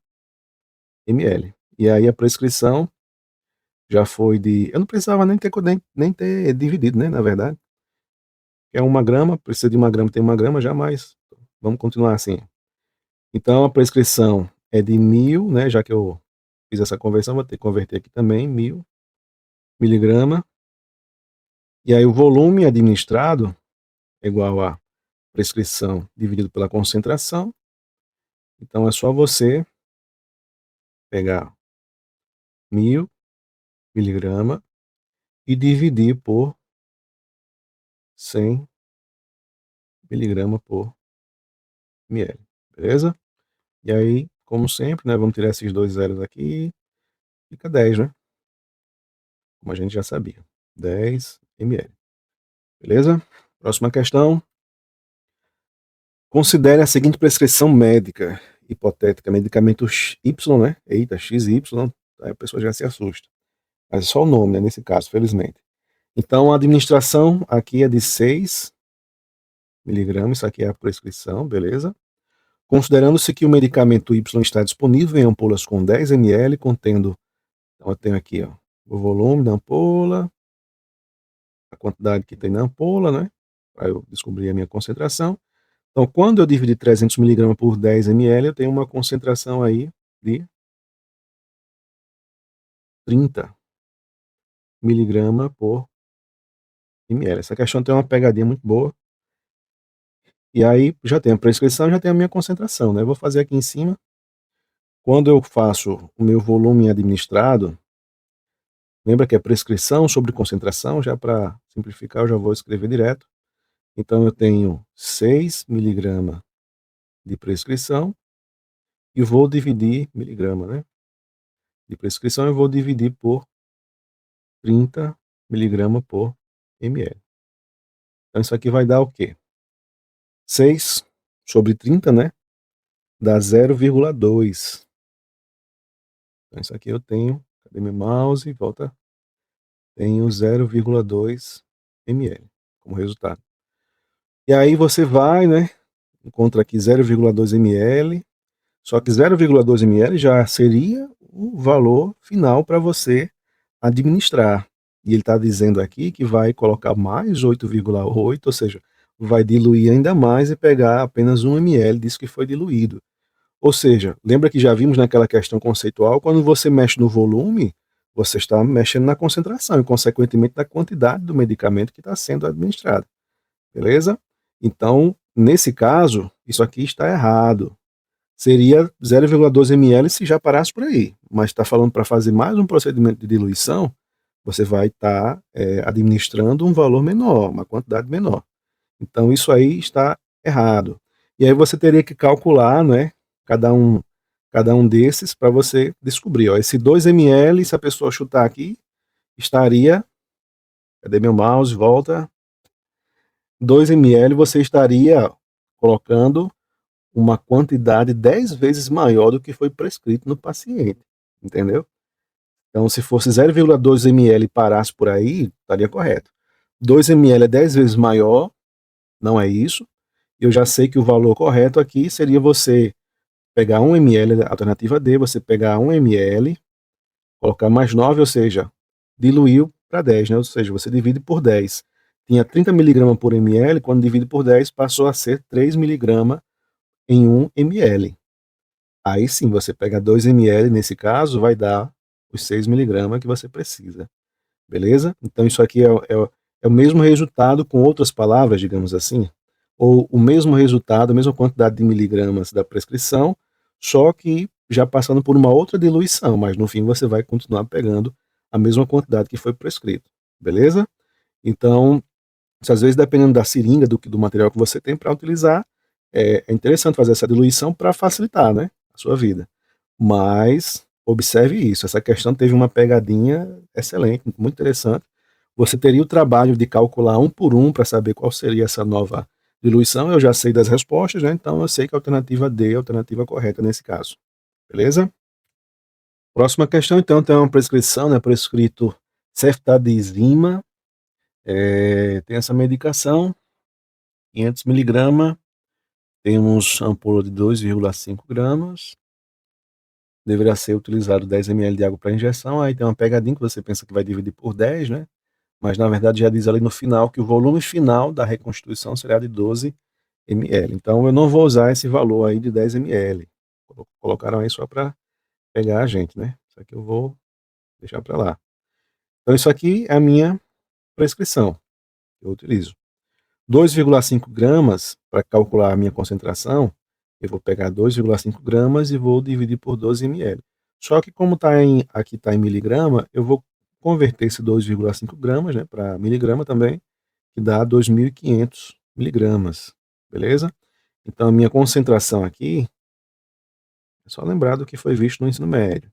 ml. E aí a prescrição já foi de... Eu não precisava nem ter dividido, né, na verdade. É 1 grama, precisa de 1 grama, tem 1 grama, jamais. Vamos continuar assim. Então a prescrição é de 1000, né, já que eu fiz essa conversão, vou ter que converter aqui também, 1000 miligramas. E aí o volume administrado é igual a prescrição dividido pela concentração. Então é só você pegar 1000 miligramas e dividir por 100 miligramas por ml, beleza? E aí, como sempre, né, vamos tirar esses 2 zeros aqui, fica 10, né? Como a gente já sabia, 10 ml, beleza? Próxima questão. Considere a seguinte prescrição médica hipotética, medicamento Y, né? Eita, XY, aí a pessoa já se assusta. Mas é só o nome, né, nesse caso, felizmente. Então, a administração aqui é de 6 miligramas, isso aqui é a prescrição, beleza? Considerando-se que o medicamento Y está disponível em ampolas com 10 ml, contendo... Então, eu tenho aqui, ó, o volume da ampola, a quantidade que tem na ampola, né? Para eu descobrir a minha concentração. Então, quando eu dividir 300 miligramas por 10 ml, eu tenho uma concentração aí de 30 miligramas por ml. Essa questão tem uma pegadinha muito boa. E aí, já tenho a prescrição, já tenho a minha concentração, né? Eu vou fazer aqui em cima. Quando eu faço o meu volume administrado, lembra que é prescrição sobre concentração, já para simplificar eu já vou escrever direto. Então eu tenho 6 miligramas de prescrição e vou dividir, miligrama, né? De prescrição eu vou dividir por 30 miligramas por ml. Então isso aqui vai dar o quê? 6 sobre 30, né? Dá 0,2. Então isso aqui eu tenho, cadê meu mouse? Volta. Tenho 0,2 ml como resultado. E aí você vai, né? Encontra aqui 0,2 ml. Só que 0,2 ml já seria o valor final para você administrar. E ele está dizendo aqui que vai colocar mais 8,8, ou seja, vai diluir ainda mais e pegar apenas 1 ml disso que foi diluído. Ou seja, lembra que já vimos naquela questão conceitual, quando você mexe no volume, você está mexendo na concentração e, consequentemente, na quantidade do medicamento que está sendo administrado, beleza? Então, nesse caso, isso aqui está errado. Seria 0,2 ml se já parasse por aí, mas está falando para fazer mais um procedimento de diluição, você vai estar administrando um valor menor, uma quantidade menor. Então, isso aí está errado. E aí você teria que calcular, né, cada um, cada um desses para você descobrir. Ó, esse 2 ml, se a pessoa chutar aqui, estaria. Cadê meu mouse? Volta. 2 ml você estaria colocando uma quantidade 10 vezes maior do que foi prescrito no paciente. Entendeu? Então, se fosse 0,2 ml e parasse por aí, estaria correto. 2 ml é 10 vezes maior, não é isso. Eu já sei que o valor correto aqui seria você pegar 1 ml, alternativa D, você pegar 1 ml, colocar mais 9, ou seja, diluiu para 10, né? Ou seja, você divide por 10. Tinha 30 miligramas por ml, quando divide por 10, passou a ser 3 miligramas em 1 ml. Aí sim, você pega 2 ml, nesse caso, vai dar os 6 miligramas que você precisa. Beleza? Então isso aqui é o mesmo resultado com outras palavras, digamos assim, ou o mesmo resultado, a mesma quantidade de miligramas da prescrição, só que já passando por uma outra diluição, mas no fim você vai continuar pegando a mesma quantidade que foi prescrito. Beleza? Então, às vezes, dependendo da seringa, do material que você tem para utilizar, é interessante fazer essa diluição para facilitar, né, a sua vida. Mas observe isso, essa questão teve uma pegadinha excelente, muito interessante. Você teria o trabalho de calcular um por um para saber qual seria essa nova diluição. Eu já sei das respostas, né? Então eu sei que a alternativa D é a alternativa correta nesse caso. Beleza? Próxima questão, então, tem uma prescrição, né? Prescrito ceftadizima. Tem essa medicação, 500 miligramas. Temos ampola de 2,5 gramas. Deverá ser utilizado 10 ml de água para injeção. Aí tem uma pegadinha que você pensa que vai dividir por 10, né? Mas na verdade já diz ali no final que o volume final da reconstituição será de 12 ml. Então eu não vou usar esse valor aí de 10 ml. Colocaram aí só para pegar a gente, né? Isso aqui eu vou deixar para lá. Então isso aqui é a minha prescrição que eu utilizo. 2,5 gramas, para calcular a minha concentração, eu vou pegar 2,5 gramas e vou dividir por 12 ml. Só que como aqui está em miligrama, eu vou converter esse 2,5 gramas, né, para miligrama também, que dá 2.500 miligramas, beleza? Então a minha concentração aqui, é só lembrar do que foi visto no ensino médio.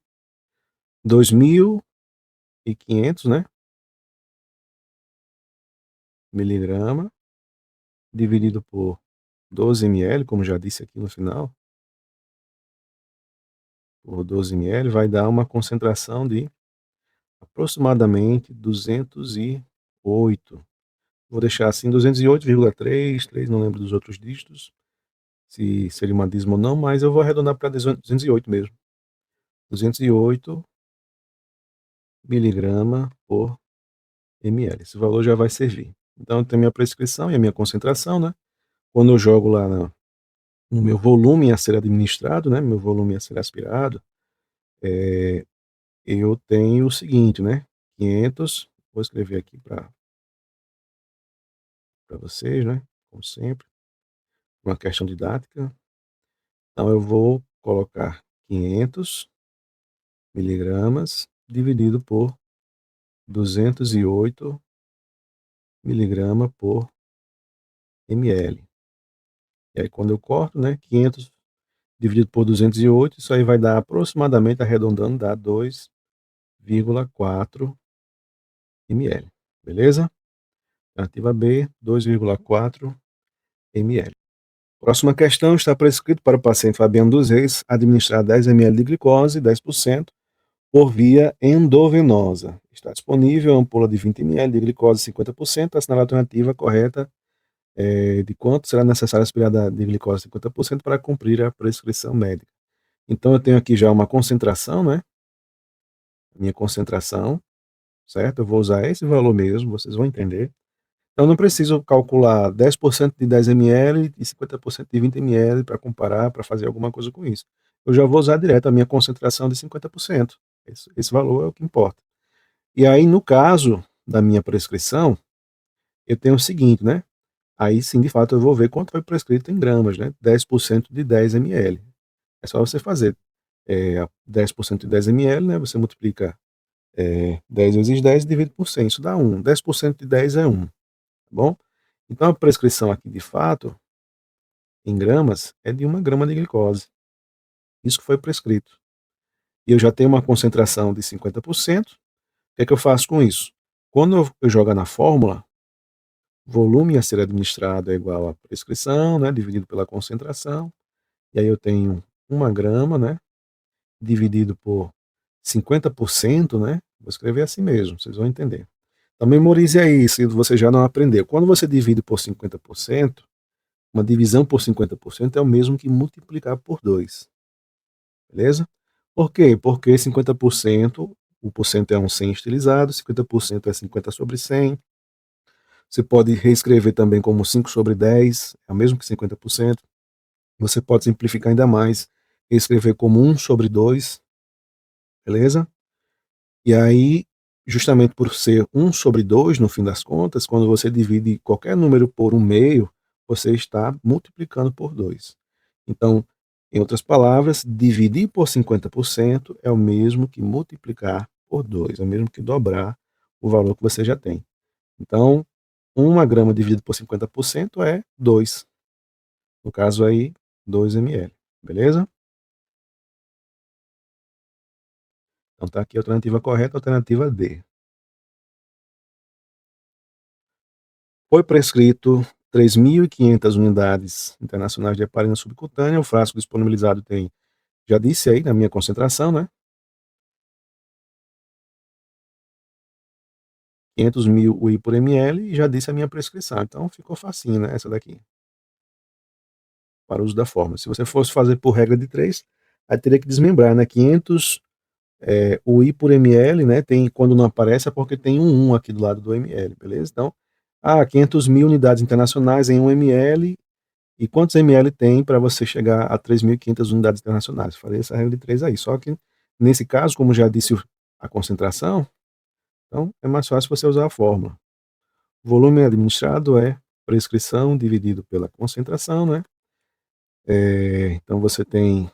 2.500, né, miligrama, dividido por 12 ml, como já disse aqui no final, por 12 ml, vai dar uma concentração de aproximadamente 208. Vou deixar assim 208,3, 3, não lembro dos outros dígitos, se seria uma dízima ou não, mas eu vou arredondar para 208 mesmo. 208 miligrama por ml. Esse valor já vai servir. Então eu tenho minha prescrição e a minha concentração, né? Quando eu jogo lá no meu volume a ser administrado, né? Meu volume a ser aspirado, eu tenho o seguinte, né? 500, vou escrever aqui para vocês, né? Como sempre, uma questão didática. Então eu vou colocar 500 miligramas dividido por 208 miligramas por ml. E aí quando eu corto, né? 500 dividido por 208, isso aí vai dar aproximadamente, arredondando, dá 2,4 ml. Beleza? Alternativa B, 2,4 ml. Próxima questão, está prescrito para o paciente Fabiano dos Reis administrar 10 ml de glicose, 10%, por via endovenosa. Está disponível a ampola de 20 ml de glicose, 50%, assinala a alternativa correta de quanto será necessário aspirar de glicose 50% para cumprir a prescrição médica. Então eu tenho aqui já uma concentração, né? Minha concentração, certo? Eu vou usar esse valor mesmo, vocês vão entender. Então não preciso calcular 10% de 10 ml e 50% de 20 ml para comparar, para fazer alguma coisa com isso. Eu já vou usar direto a minha concentração de 50%. Esse valor é o que importa. E aí, no caso da minha prescrição, eu tenho o seguinte, né? Aí sim, de fato, eu vou ver quanto foi prescrito em gramas, né? 10% de 10 ml. É só você fazer 10% de 10 ml, né? Você multiplica 10 vezes 10 e divide por 100, isso dá 1. 10% de 10 é 1, tá bom? Então a prescrição aqui, de fato, em gramas, é de 1 grama de glicose. Isso que foi prescrito. E eu já tenho uma concentração de 50%. O que é que eu faço com isso? Quando eu jogo na fórmula, volume a ser administrado é igual à prescrição, né, dividido pela concentração. E aí eu tenho 1 grama, né, dividido por 50%, né? Vou escrever assim mesmo, vocês vão entender. Então memorize aí, se você já não aprendeu. Quando você divide por 50%, uma divisão por 50% é o mesmo que multiplicar por 2, beleza? Por quê? Porque 50%, o porcento é um 100 estilizado, 50% é 50 sobre 100. Você pode reescrever também como 5 sobre 10, é o mesmo que 50%. Você pode simplificar ainda mais, escrever como 1 sobre 2, beleza? E aí, justamente por ser 1 sobre 2, no fim das contas, quando você divide qualquer número por 1/2, você está multiplicando por 2. Então, em outras palavras, dividir por 50% é o mesmo que multiplicar por 2, é o mesmo que dobrar o valor que você já tem. Então, 1 grama dividido por 50% é 2. No caso aí, 2 ml. Beleza? Então tá aqui a alternativa correta, a alternativa D. Foi prescrito 3.500 unidades internacionais de heparina subcutânea. O frasco disponibilizado tem, já disse aí, na minha concentração, né? 500.000 UI por ml e já disse a minha prescrição. Então ficou facinho, né? Essa daqui, para o uso da fórmula. Se você fosse fazer por regra de 3, aí teria que desmembrar, né? 500 UI por ml, né? Tem, quando não aparece é porque tem um 1 aqui do lado do ml, beleza? Então, 500.000 unidades internacionais em 1 ml. E quantos ml tem para você chegar a 3.500 unidades internacionais? Falei essa regra de 3 aí. Só que, nesse caso, como já disse a concentração, então é mais fácil você usar a fórmula. O volume administrado é prescrição dividido pela concentração, né? Então você tem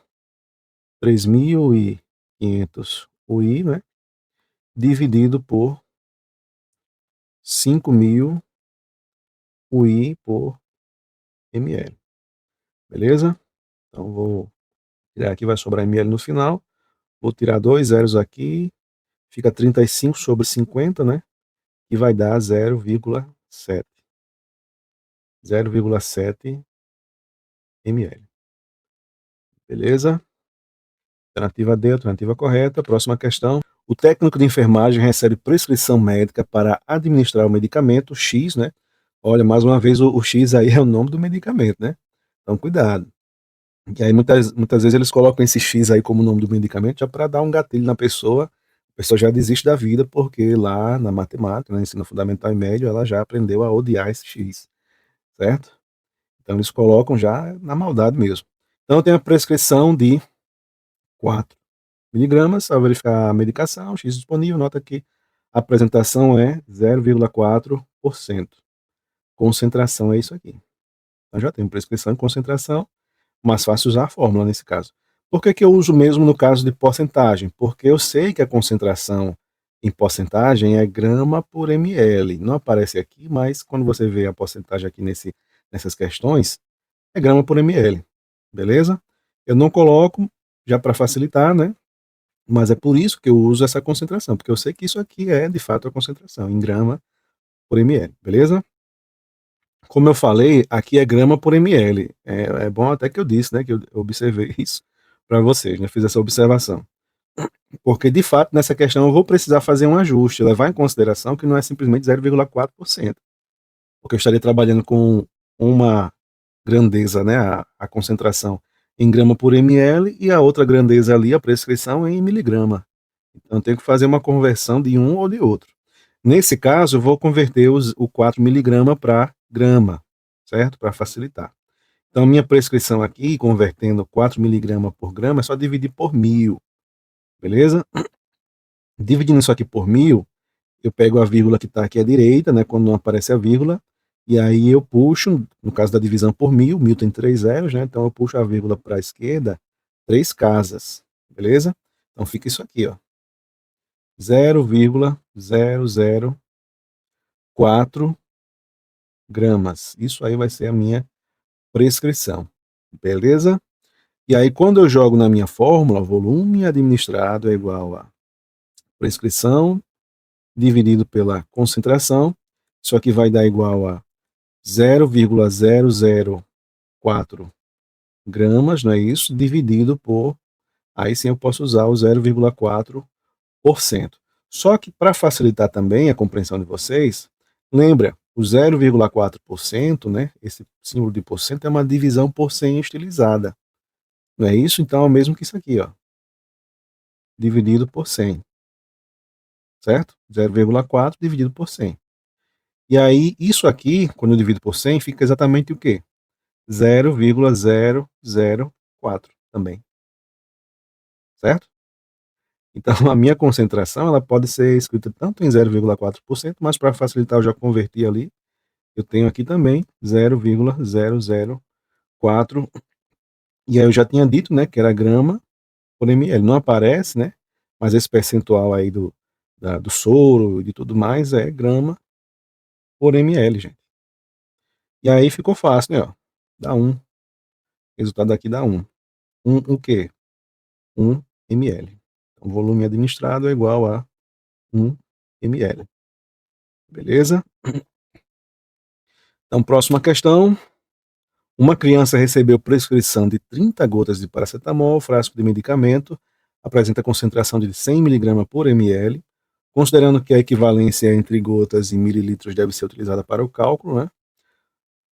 3.500 UI, né? Dividido por 5.000 UI por ml. Beleza? Então vou tirar aqui, vai sobrar ml no final. Vou tirar 2 zeros aqui. Fica 35 sobre 50, né? E vai dar 0,7. 0,7 ml. Beleza? Alternativa D, alternativa correta. Próxima questão. O técnico de enfermagem recebe prescrição médica para administrar o medicamento X, né? Olha, mais uma vez o X aí é o nome do medicamento, né? Então cuidado. E aí muitas vezes eles colocam esse X aí como nome do medicamento já para dar um gatilho na pessoa. A pessoa já desiste da vida porque lá na matemática, no ensino fundamental e médio, ela já aprendeu a odiar esse X, certo? Então eles colocam já na maldade mesmo. Então tem a prescrição de 4 miligramas. Ao verificar a medicação, X disponível, nota que a apresentação é 0,4%. Concentração é isso aqui. Então já tem prescrição e concentração, mais fácil usar a fórmula nesse caso. Por que que eu uso mesmo no caso de porcentagem? Porque eu sei que a concentração em porcentagem é grama por ml. Não aparece aqui, mas quando você vê a porcentagem aqui nessas questões, é grama por ml. Beleza? Eu não coloco, já para facilitar, né? Mas é por isso que eu uso essa concentração, porque eu sei que isso aqui é, de fato, a concentração em grama por ml. Beleza? Como eu falei, aqui é grama por ml. É bom até que eu disse, né, que eu observei isso para vocês, né, fiz essa observação. Porque, de fato, nessa questão eu vou precisar fazer um ajuste, levar em consideração que não é simplesmente 0,4%, porque eu estaria trabalhando com uma grandeza, né, a concentração em grama por ml e a outra grandeza ali, a prescrição em miligrama. Então, eu tenho que fazer uma conversão de um ou de outro. Nesse caso, eu vou converter o 4 miligrama para grama, certo? Para facilitar. Então, a minha prescrição aqui, convertendo 4 miligramas por grama, é só dividir por 1.000, beleza? Dividindo isso aqui por 1.000, eu pego a vírgula que está aqui à direita, né, quando não aparece a vírgula, e aí eu puxo, no caso da divisão por 1000 tem 3 zeros, né, então eu puxo a vírgula para a esquerda 3 casas, beleza? Então fica isso aqui, ó, 0,004 gramas. Isso aí vai ser a minha prescrição, beleza? E aí quando eu jogo na minha fórmula, volume administrado é igual a prescrição dividido pela concentração, isso aqui vai dar igual a 0,004 gramas, não é isso? Dividido por, aí sim eu posso usar o 0,4%. Só que para facilitar também a compreensão de vocês, lembra, o 0,4%, né, esse símbolo de porcento é uma divisão por 100 estilizada. Não é isso? Então é o mesmo que isso aqui, ó, dividido por 100, certo? 0,4 dividido por 100. E aí, isso aqui, quando eu divido por 100, fica exatamente o quê? 0,004 também, certo? Então, a minha concentração ela pode ser escrita tanto em 0,4%, mas para facilitar eu já converti ali, eu tenho aqui também 0,004, e aí eu já tinha dito, né, que era grama por ml. Não aparece, né, mas esse percentual aí do soro e de tudo mais é grama por ml, gente. E aí ficou fácil, né, ó, dá 1, o resultado aqui dá 1. O quê? 1 ml. Então, o volume administrado é igual a 1 ml. Beleza? Então, próxima questão. Uma criança recebeu prescrição de 30 gotas de paracetamol, frasco de medicamento, apresenta concentração de 100 mg por ml. Considerando que a equivalência entre gotas e mililitros deve ser utilizada para o cálculo, né?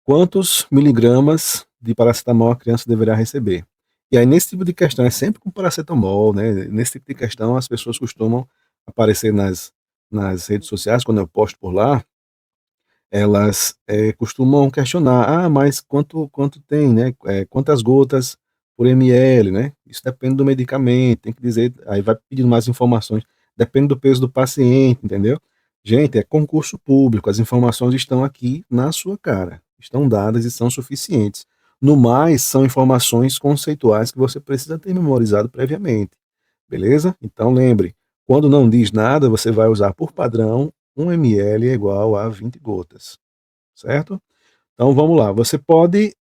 Quantos miligramas de paracetamol a criança deverá receber? E aí, nesse tipo de questão, é sempre com paracetamol, né? Nesse tipo de questão, as pessoas costumam aparecer nas redes sociais, quando eu posto por lá, elas costumam questionar, mas quanto tem, né? Quantas gotas por ml, né? Isso depende do medicamento, tem que dizer, aí vai pedindo mais informações, depende do peso do paciente, entendeu? Gente, é concurso público, as informações estão aqui na sua cara, estão dadas e são suficientes. No mais, são informações conceituais que você precisa ter memorizado previamente, beleza? Então lembre, quando não diz nada, você vai usar por padrão 1 ml é igual a 20 gotas, certo? Então vamos lá, você pode,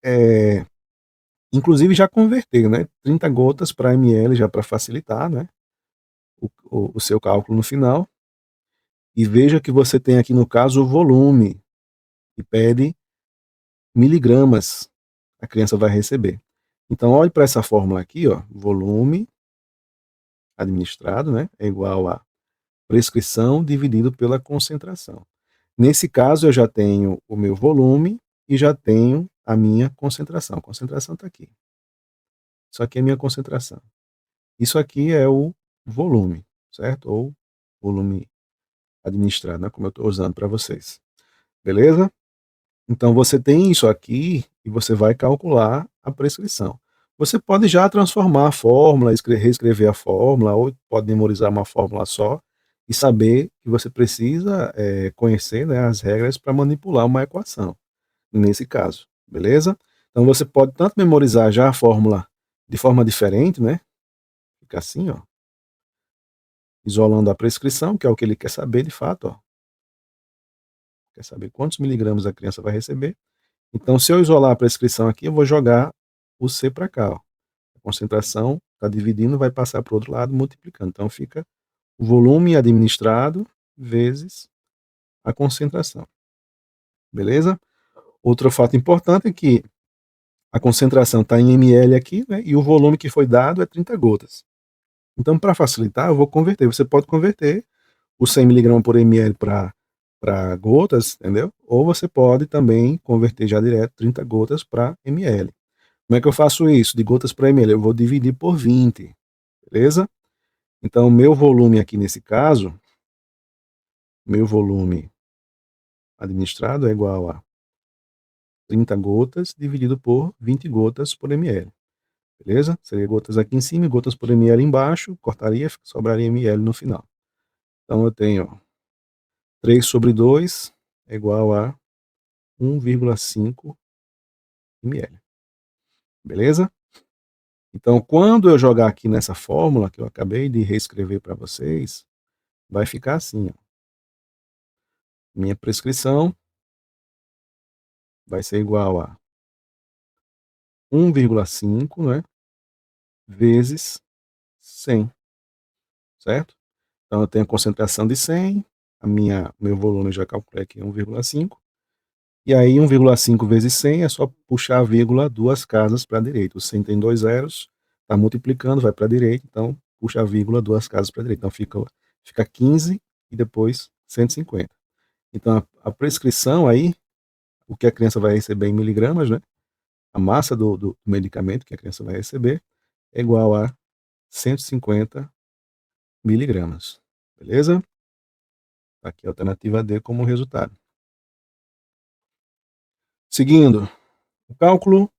inclusive, já converter, né? 30 gotas para ml, já para facilitar, né? O seu cálculo no final. E veja que você tem aqui no caso o volume, e pede miligramas a criança vai receber. Então olhe para essa fórmula aqui, ó, volume administrado, né? É igual a prescrição dividido pela concentração. Nesse caso, eu já tenho o meu volume e já tenho a minha concentração. A concentração está aqui. Isso aqui é a minha concentração. Isso aqui é o volume, certo? Ou volume administrado, né? Como eu estou usando para vocês. Beleza? Então, você tem isso aqui e você vai calcular a prescrição. Você pode já transformar a fórmula, reescrever a fórmula, ou pode memorizar uma fórmula só e saber que você precisa conhecer, né, as regras para manipular uma equação, nesse caso, beleza? Então você pode tanto memorizar já a fórmula de forma diferente, né? Fica assim, ó, isolando a prescrição, que é o que ele quer saber de fato, ó. Quer saber quantos miligramas a criança vai receber. Então, se eu isolar a prescrição aqui, eu vou jogar o C para cá, ó. A concentração está dividindo, vai passar para o outro lado, multiplicando. Então, fica o volume administrado vezes a concentração. Beleza? Outro fato importante é que a concentração está em ml aqui, né? E o volume que foi dado é 30 gotas. Então, para facilitar, eu vou converter. Você pode converter o 100 mg por ml para gotas, entendeu? Ou você pode também converter já direto 30 gotas para ml. Como é que eu faço isso? De gotas para ml, eu vou dividir por 20, beleza? Então, meu volume aqui nesse caso, meu volume administrado é igual a 30 gotas dividido por 20 gotas por ml. Beleza? Seria gotas aqui em cima e gotas por ml embaixo, cortaria, sobraria ml no final. Então eu tenho 3/2 é igual a 1,5 ml. Beleza? Então, quando eu jogar aqui nessa fórmula que eu acabei de reescrever para vocês, vai ficar assim, ó. Minha prescrição vai ser igual a 1,5, né, vezes 100, certo? Então eu tenho a concentração de 100, meu volume eu já calculei aqui 1,5, e aí 1,5 vezes 100 é só puxar a vírgula 2 casas para a direita. O 100 tem 2 zeros, está multiplicando, vai para a direita, então puxa a vírgula 2 casas para a direita. Então fica 15 e depois 150. Então a prescrição aí, o que a criança vai receber em miligramas, né? A massa do medicamento que a criança vai receber é igual a 150 miligramas. Beleza? Aqui a alternativa D como resultado. Seguindo, o cálculo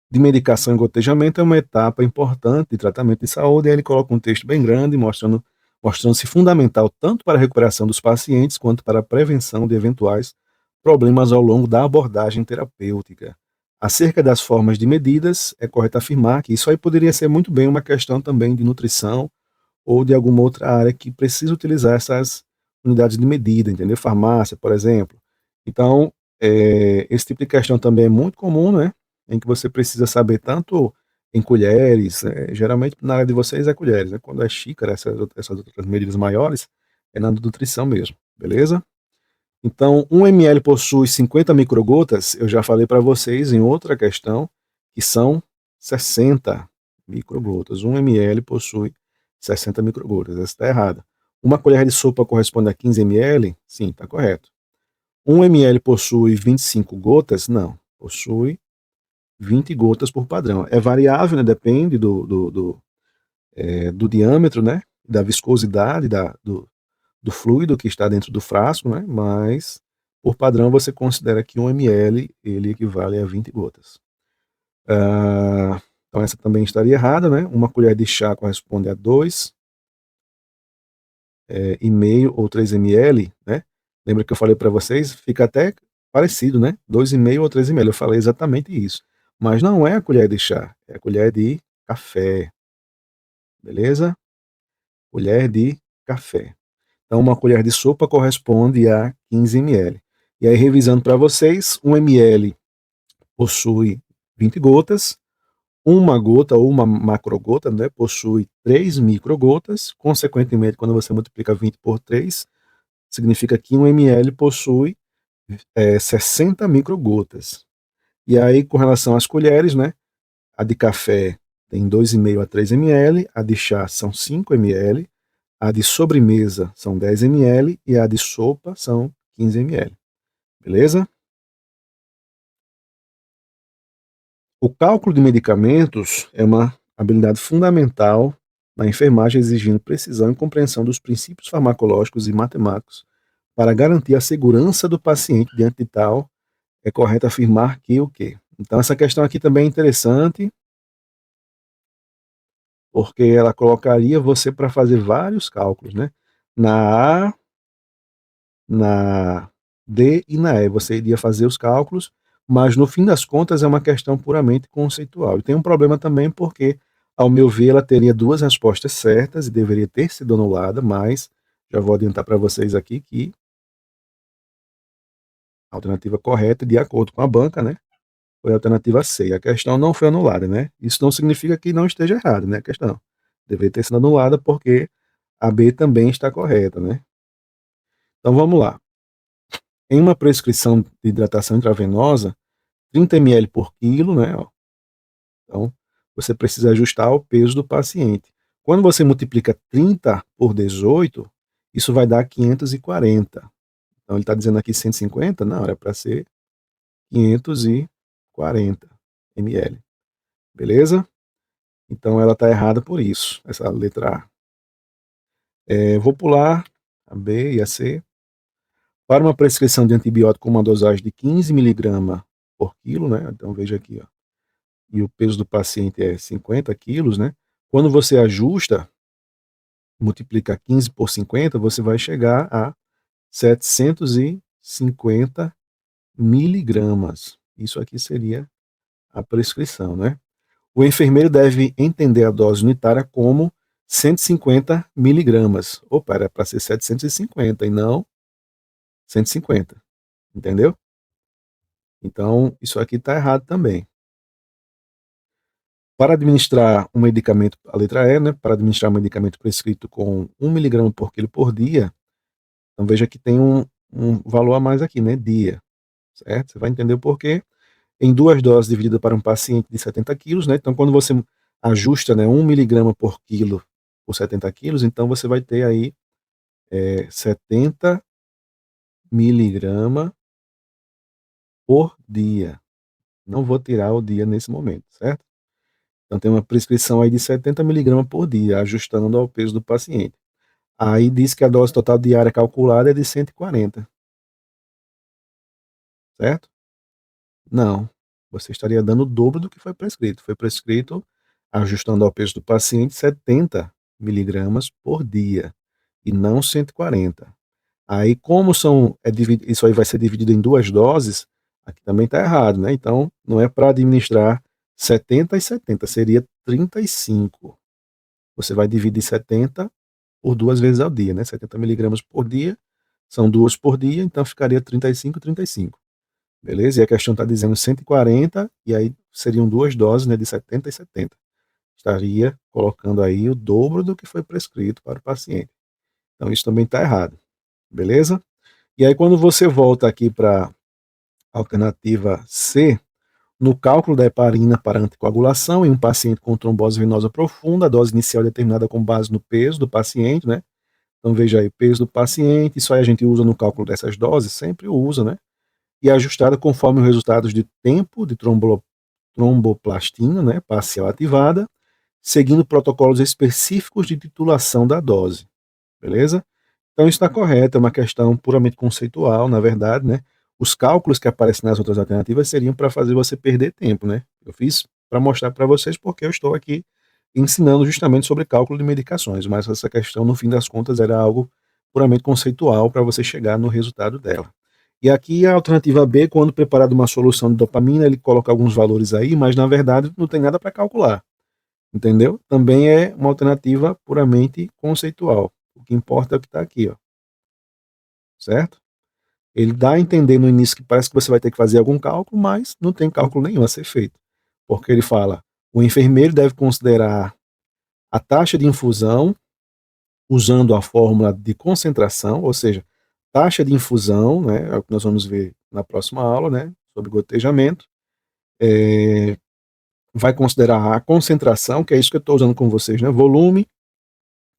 de medicação e gotejamento é uma etapa importante de tratamento de saúde, e aí ele coloca um texto bem grande mostrando-se fundamental tanto para a recuperação dos pacientes quanto para a prevenção de eventuais problemas ao longo da abordagem terapêutica. Acerca das formas de medidas, é correto afirmar que isso aí poderia ser muito bem uma questão também de nutrição ou de alguma outra área que precisa utilizar essas unidades de medida, entendeu? Farmácia, por exemplo. Então, esse tipo de questão também é muito comum, né? Em que você precisa saber tanto em colheres, geralmente na área de vocês é colheres, né? Quando é xícara, essas outras medidas maiores, é na nutrição mesmo, beleza? Então, 1 ml possui 50 microgotas, eu já falei para vocês em outra questão, que são 60 microgotas. 1 ml possui 60 microgotas, essa está errada. Uma colher de sopa corresponde a 15 ml? Sim, está correto. 1 ml possui 25 gotas? Não, possui 20 gotas por padrão. É variável, né? Depende do diâmetro, né? Da viscosidade do fluido que está dentro do frasco, né? Mas, por padrão, você considera que 1 ml ele equivale a 20 gotas. Então essa também estaria errada, né? Uma colher de chá corresponde a 2,5 ou 3 ml, né? Lembra que eu falei para vocês? Fica até parecido, né? 2,5 ou 3 ml. Eu falei exatamente isso. Mas não é a colher de chá, é a colher de café. Beleza? Colher de café. Então, uma colher de sopa corresponde a 15 ml. E aí, revisando para vocês, 1 ml possui 20 gotas, uma gota ou uma macrogota, né, possui 3 microgotas, consequentemente, quando você multiplica 20 por 3, significa que 1 ml possui 60 microgotas. E aí, com relação às colheres, né, a de café tem 2,5 a 3 ml, a de chá são 5 ml, a de sobremesa são 10 ml e a de sopa são 15 ml. Beleza? O cálculo de medicamentos é uma habilidade fundamental na enfermagem, exigindo precisão e compreensão dos princípios farmacológicos e matemáticos para garantir a segurança do paciente diante de tal. É correto afirmar que o quê? Então essa questão aqui também é interessante, porque ela colocaria você para fazer vários cálculos, né? Na A, na D e na E. Você iria fazer os cálculos, mas no fim das contas é uma questão puramente conceitual. E tem um problema também porque, ao meu ver, ela teria duas respostas certas e deveria ter sido anulada, mas já vou adiantar para vocês aqui que a alternativa correta, de acordo com a banca, né, foi a alternativa C. A questão não foi anulada, né? Isso não significa que não esteja errado, né, a questão. Deveria ter sido anulada porque a B também está correta, né? Então vamos lá. Em uma prescrição de hidratação intravenosa, 30 ml por quilo, né? Ó. Então, você precisa ajustar o peso do paciente. Quando você multiplica 30 por 18, isso vai dar 540. Então, ele está dizendo aqui 150? Não, era para ser 540 ml. Beleza? Então, ela está errada por isso, essa letra A. Vou pular a B e a C. Para uma prescrição de antibiótico com uma dosagem de 15 miligramas por quilo, né? Então, veja aqui, ó. E o peso do paciente é 50 quilos, né? Quando você ajusta, multiplica 15 por 50, você vai chegar a 750 miligramas. Isso aqui seria a prescrição, né? O enfermeiro deve entender a dose unitária como 150 miligramas. Opa, era para ser 750 e não 150, entendeu? Então, isso aqui está errado também. Para administrar um medicamento, a letra E, né? Para administrar um medicamento prescrito com 1 miligrama por quilo por dia, então veja que tem um valor a mais aqui, né? Dia, certo? Você vai entender o porquê. Em 2 doses divididas para um paciente de 70 quilos, né? Então, quando você ajusta, né, 1 miligrama por quilo por 70 quilos, então você vai ter aí 70 miligramas por dia. Não vou tirar o dia nesse momento, certo? Então tem uma prescrição aí de 70 miligramas por dia, ajustando ao peso do paciente. Aí diz que a dose total diária calculada é de 140, certo? Não, você estaria dando o dobro do que foi prescrito. Foi prescrito, ajustando ao peso do paciente, 70 miligramas por dia, e não 140. Aí, como isso aí vai ser dividido em 2 doses, aqui também está errado, né? Então, não é para administrar 70 e 70, seria 35. Você vai dividir 70 por 2 vezes ao dia, né? 70 miligramas por dia, são 2 por dia, então ficaria 35, 35. Beleza? E a questão está dizendo 140, e aí seriam 2 doses, né, de 70 e 70. Estaria colocando aí o dobro do que foi prescrito para o paciente. Então, isso também está errado. Beleza? E aí, quando você volta aqui para a alternativa C, no cálculo da heparina para anticoagulação em um paciente com trombose venosa profunda, a dose inicial é determinada com base no peso do paciente, né? Então veja aí, peso do paciente, isso aí a gente usa no cálculo dessas doses, sempre usa, né? E é ajustada conforme os resultados de tempo de tromboplastina, né, parcial ativada, seguindo protocolos específicos de titulação da dose, beleza? Então isso está correto, é uma questão puramente conceitual, na verdade, né? Os cálculos que aparecem nas outras alternativas seriam para fazer você perder tempo, né? Eu fiz para mostrar para vocês porque eu estou aqui ensinando justamente sobre cálculo de medicações, mas essa questão, no fim das contas, era algo puramente conceitual para você chegar no resultado dela. E aqui a alternativa B, quando preparado uma solução de dopamina, ele coloca alguns valores aí, mas na verdade não tem nada para calcular, entendeu? Também é uma alternativa puramente conceitual. O que importa é o que está aqui, ó, certo? Ele dá a entender no início que parece que você vai ter que fazer algum cálculo, mas não tem cálculo nenhum a ser feito. Porque ele fala, o enfermeiro deve considerar a taxa de infusão usando a fórmula de concentração, ou seja, taxa de infusão, né, é o que nós vamos ver na próxima aula, né, sobre gotejamento, vai considerar a concentração, que é isso que eu estou usando com vocês, né, volume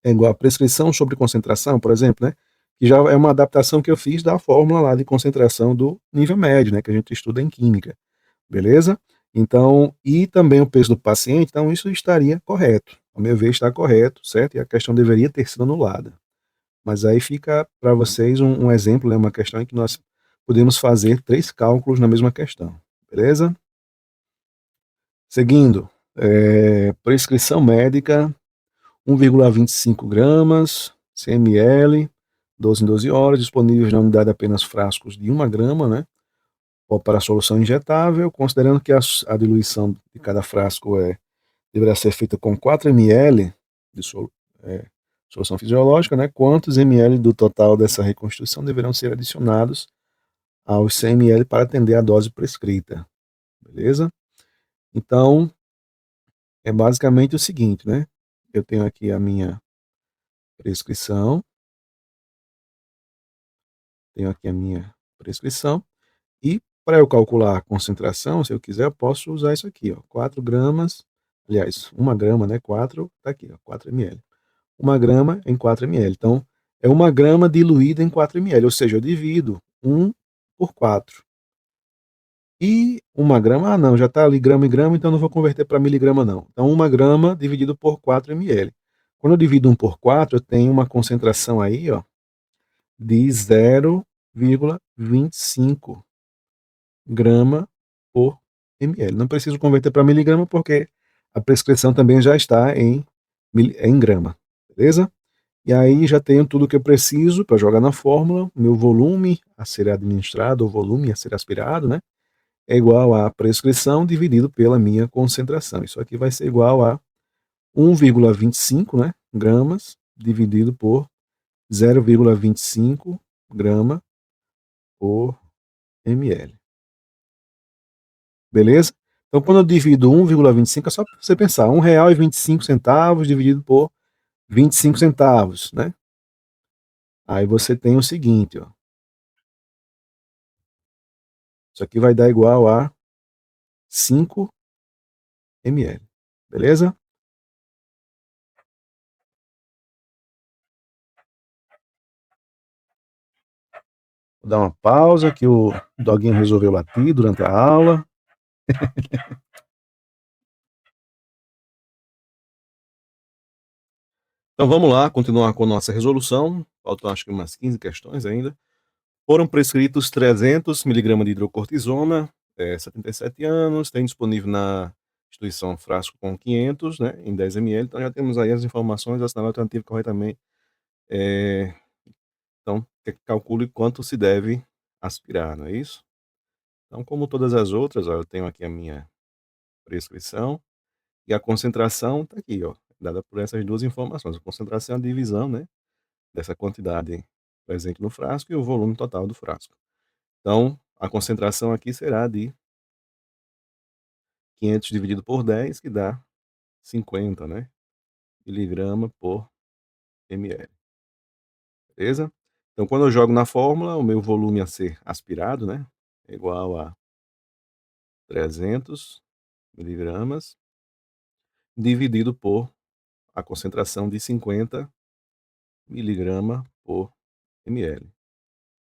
é igual a prescrição sobre concentração, por exemplo, né, que já é uma adaptação que eu fiz da fórmula lá de concentração do nível médio, né, que a gente estuda em química, beleza? Então, e também o peso do paciente, então isso estaria correto, ao meu ver está correto, certo? E a questão deveria ter sido anulada. Mas aí fica para vocês um exemplo, né, uma questão em que nós podemos fazer 3 cálculos na mesma questão, beleza? Seguindo, prescrição médica, 1,25 gramas, CML, 12 em 12 horas, disponíveis na unidade apenas frascos de 1 grama, né? Ou para a solução injetável, considerando que a diluição de cada frasco deverá ser feita com 4 ml de solução fisiológica, né? Quantos ml do total dessa reconstituição deverão ser adicionados aos 100 ml para atender a dose prescrita, beleza? Então, é basicamente o seguinte, né? Eu tenho aqui a minha prescrição, e para eu calcular a concentração, se eu quiser, eu posso usar isso aqui, ó, 4 gramas, aliás, 1 grama, né? 4, tá aqui, ó, 4 ml. 1 grama em 4 ml. Então, é 1 grama diluída em 4 ml, ou seja, eu divido 1 por 4. E 1 grama, não, já está ali grama em grama, então não vou converter para miligrama não. Então 1 grama dividido por 4 ml. Quando eu divido 1 por 4, eu tenho uma concentração aí, ó, de 0,25 grama por ml. Não preciso converter para miligrama porque a prescrição também já está em grama, beleza? E aí já tenho tudo que eu preciso para jogar na fórmula, meu volume a ser administrado, ou volume a ser aspirado, né, é igual à prescrição dividido pela minha concentração. Isso aqui vai ser igual a 1,25, né, gramas dividido por 0,25 grama por ml. Beleza? Então, quando eu divido 1,25, é só para você pensar, R$ 1,25 dividido por 25 centavos, né? Aí você tem o seguinte, ó. Isso aqui vai dar igual a 5 ml. Beleza? Vou dar uma pausa que o doguinho resolveu latir durante a aula. Então vamos lá, continuar com nossa resolução. Faltam acho que umas 15 questões ainda. Foram prescritos 300 miligramas de hidrocortisona, 77 anos, tem disponível na instituição frasco com 500, né, em 10 ml, então já temos aí as informações, assinale a alternativa corretamente. Então, calcule quanto se deve aspirar, não é isso? Então, como todas as outras, ó, eu tenho aqui a minha prescrição e a concentração está aqui, ó, dada por essas duas informações. A concentração é a divisão, né, dessa quantidade presente no frasco e o volume total do frasco. Então, a concentração aqui será de 500 dividido por 10, que dá 50, né, miligrama por ml, beleza? Então, quando eu jogo na fórmula, o meu volume a ser aspirado, né, é igual a 300 miligramas dividido por a concentração de 50 miligrama por ml.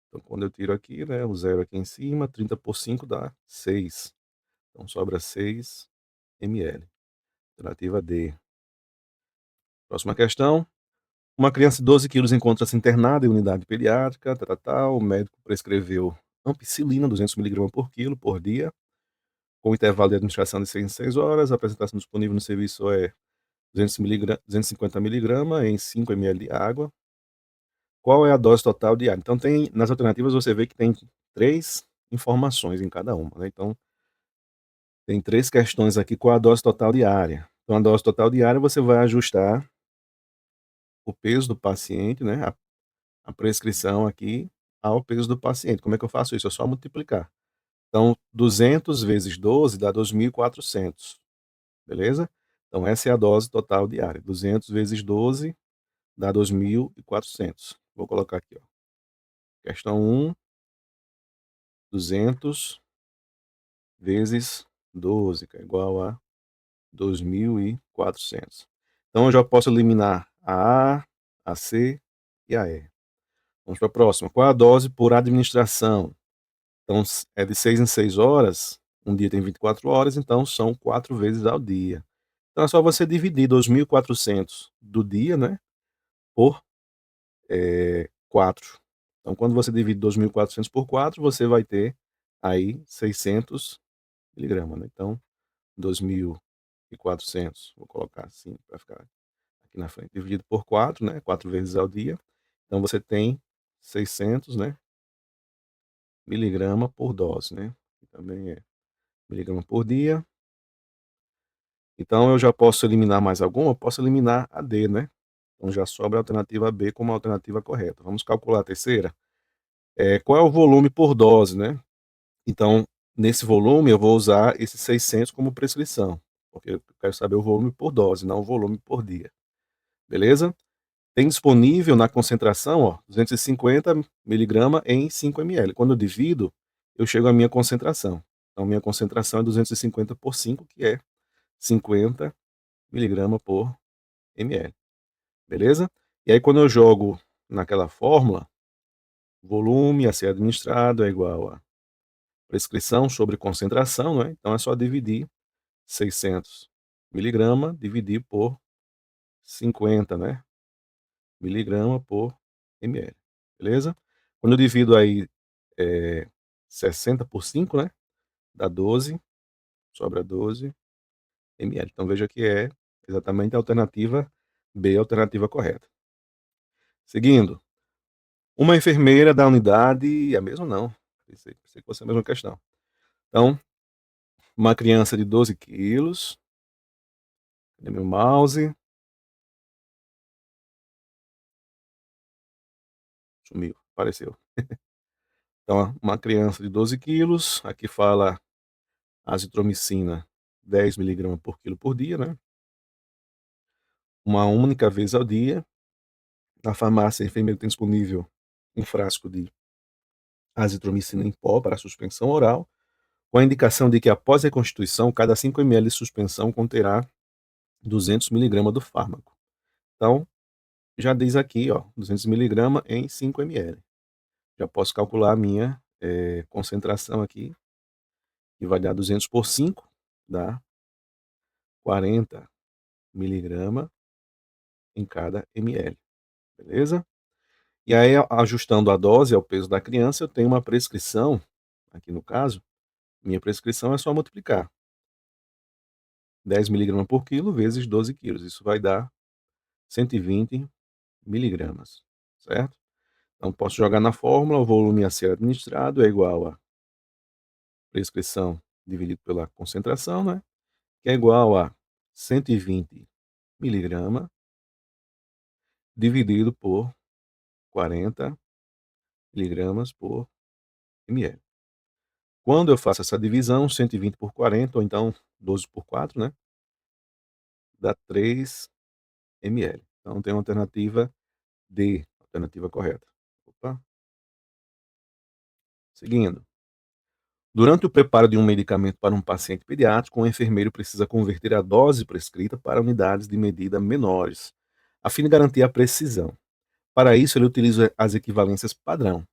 Então, quando eu tiro aqui, né, o zero aqui em cima, 30 por 5 dá 6. Então, sobra 6 ml. Alternativa D. Próxima questão. Uma criança de 12 quilos encontra-se internada em unidade pediátrica, o médico prescreveu ampicilina, 200 miligramas por quilo por dia, com intervalo de administração de 6 em 6 horas. A apresentação disponível no serviço é 250 miligramas em 5 ml de água. Qual é a dose total diária? Então, tem nas alternativas você vê que tem 3 informações em cada uma, né? Então, tem 3 questões aqui, qual a dose total diária? Então, a dose total diária você vai ajustar o peso do paciente, né, a prescrição aqui ao peso do paciente. Como é que eu faço isso? É só multiplicar. Então, 200 vezes 12 dá 2.400, beleza? Então, essa é a dose total diária. 200 vezes 12 dá 2.400. Vou colocar aqui, ó. Questão 1, 200 vezes 12, que é igual a 2.400. Então, eu já posso eliminar a C e a E. Vamos para a próxima. Qual é a dose por administração? Então, é de 6 em 6 horas, um dia tem 24 horas, então são 4 vezes ao dia. Então, é só você dividir 2.400 do dia, né, por 4. Então, quando você divide 2.400 por 4, você vai ter aí 600 miligramas, né? Então, 2.400, vou colocar assim para ficar aqui na frente, dividido por 4, né, 4 vezes ao dia. Então, você tem 600, né, miligrama por dose, né? Também é miligrama por dia. Então eu já posso eliminar mais alguma? Eu posso eliminar a D, né? Então já sobra a alternativa B como a alternativa correta. Vamos calcular a terceira? Qual é o volume por dose, né? Então, nesse volume eu vou usar esses 600 como prescrição, porque eu quero saber o volume por dose, não o volume por dia. Beleza? Tem disponível na concentração, ó, 250 miligrama em 5 ml. Quando eu divido, eu chego à minha concentração. Então, minha concentração é 250 por 5, que é 50 miligrama por ml. Beleza? E aí, quando eu jogo naquela fórmula, volume a ser administrado é igual a prescrição sobre concentração, né? Então, é só dividir 600 miligrama, dividir por 50, né? Miligrama por ml. Beleza? Quando eu divido aí 60 por 5, né? Dá 12, sobra 12 ml. Então veja que é exatamente a alternativa B, a alternativa correta. Seguindo, uma enfermeira da unidade, é a mesma não, pensei que fosse a mesma questão. Então, uma criança de 12 quilos, cadê meu mouse? Sumiu, apareceu. Então, uma criança de 12 quilos, aqui fala azitromicina 10 miligramas por quilo por dia, né? Uma única vez ao dia. Na farmácia, a enfermeira tem disponível um frasco de azitromicina em pó para suspensão oral, com a indicação de que após a reconstituição, cada 5 ml de suspensão conterá 200 miligramas do fármaco. Então, já diz aqui, ó, 200 miligramas em 5 ml. Já posso calcular a minha concentração aqui, que vai dar 200 por 5, dá 40 miligramas em cada ml, beleza? E aí, ajustando a dose ao peso da criança, eu tenho uma prescrição, aqui no caso, minha prescrição é só multiplicar 10 miligramas por quilo vezes 12 quilos. Isso vai dar 120 miligramas, certo? Então, posso jogar na fórmula, o volume a ser administrado é igual a prescrição dividido pela concentração, né? Que é igual a 120 miligramas dividido por 40 miligramas por ml. Quando eu faço essa divisão, 120 por 40, ou então 12 por 4, né? Dá 3 ml. Então, tem uma alternativa D, alternativa correta. Opa. Seguindo. Durante o preparo de um medicamento para um paciente pediátrico, o enfermeiro precisa converter a dose prescrita para unidades de medida menores, a fim de garantir a precisão. Para isso, ele utiliza as equivalências padrão.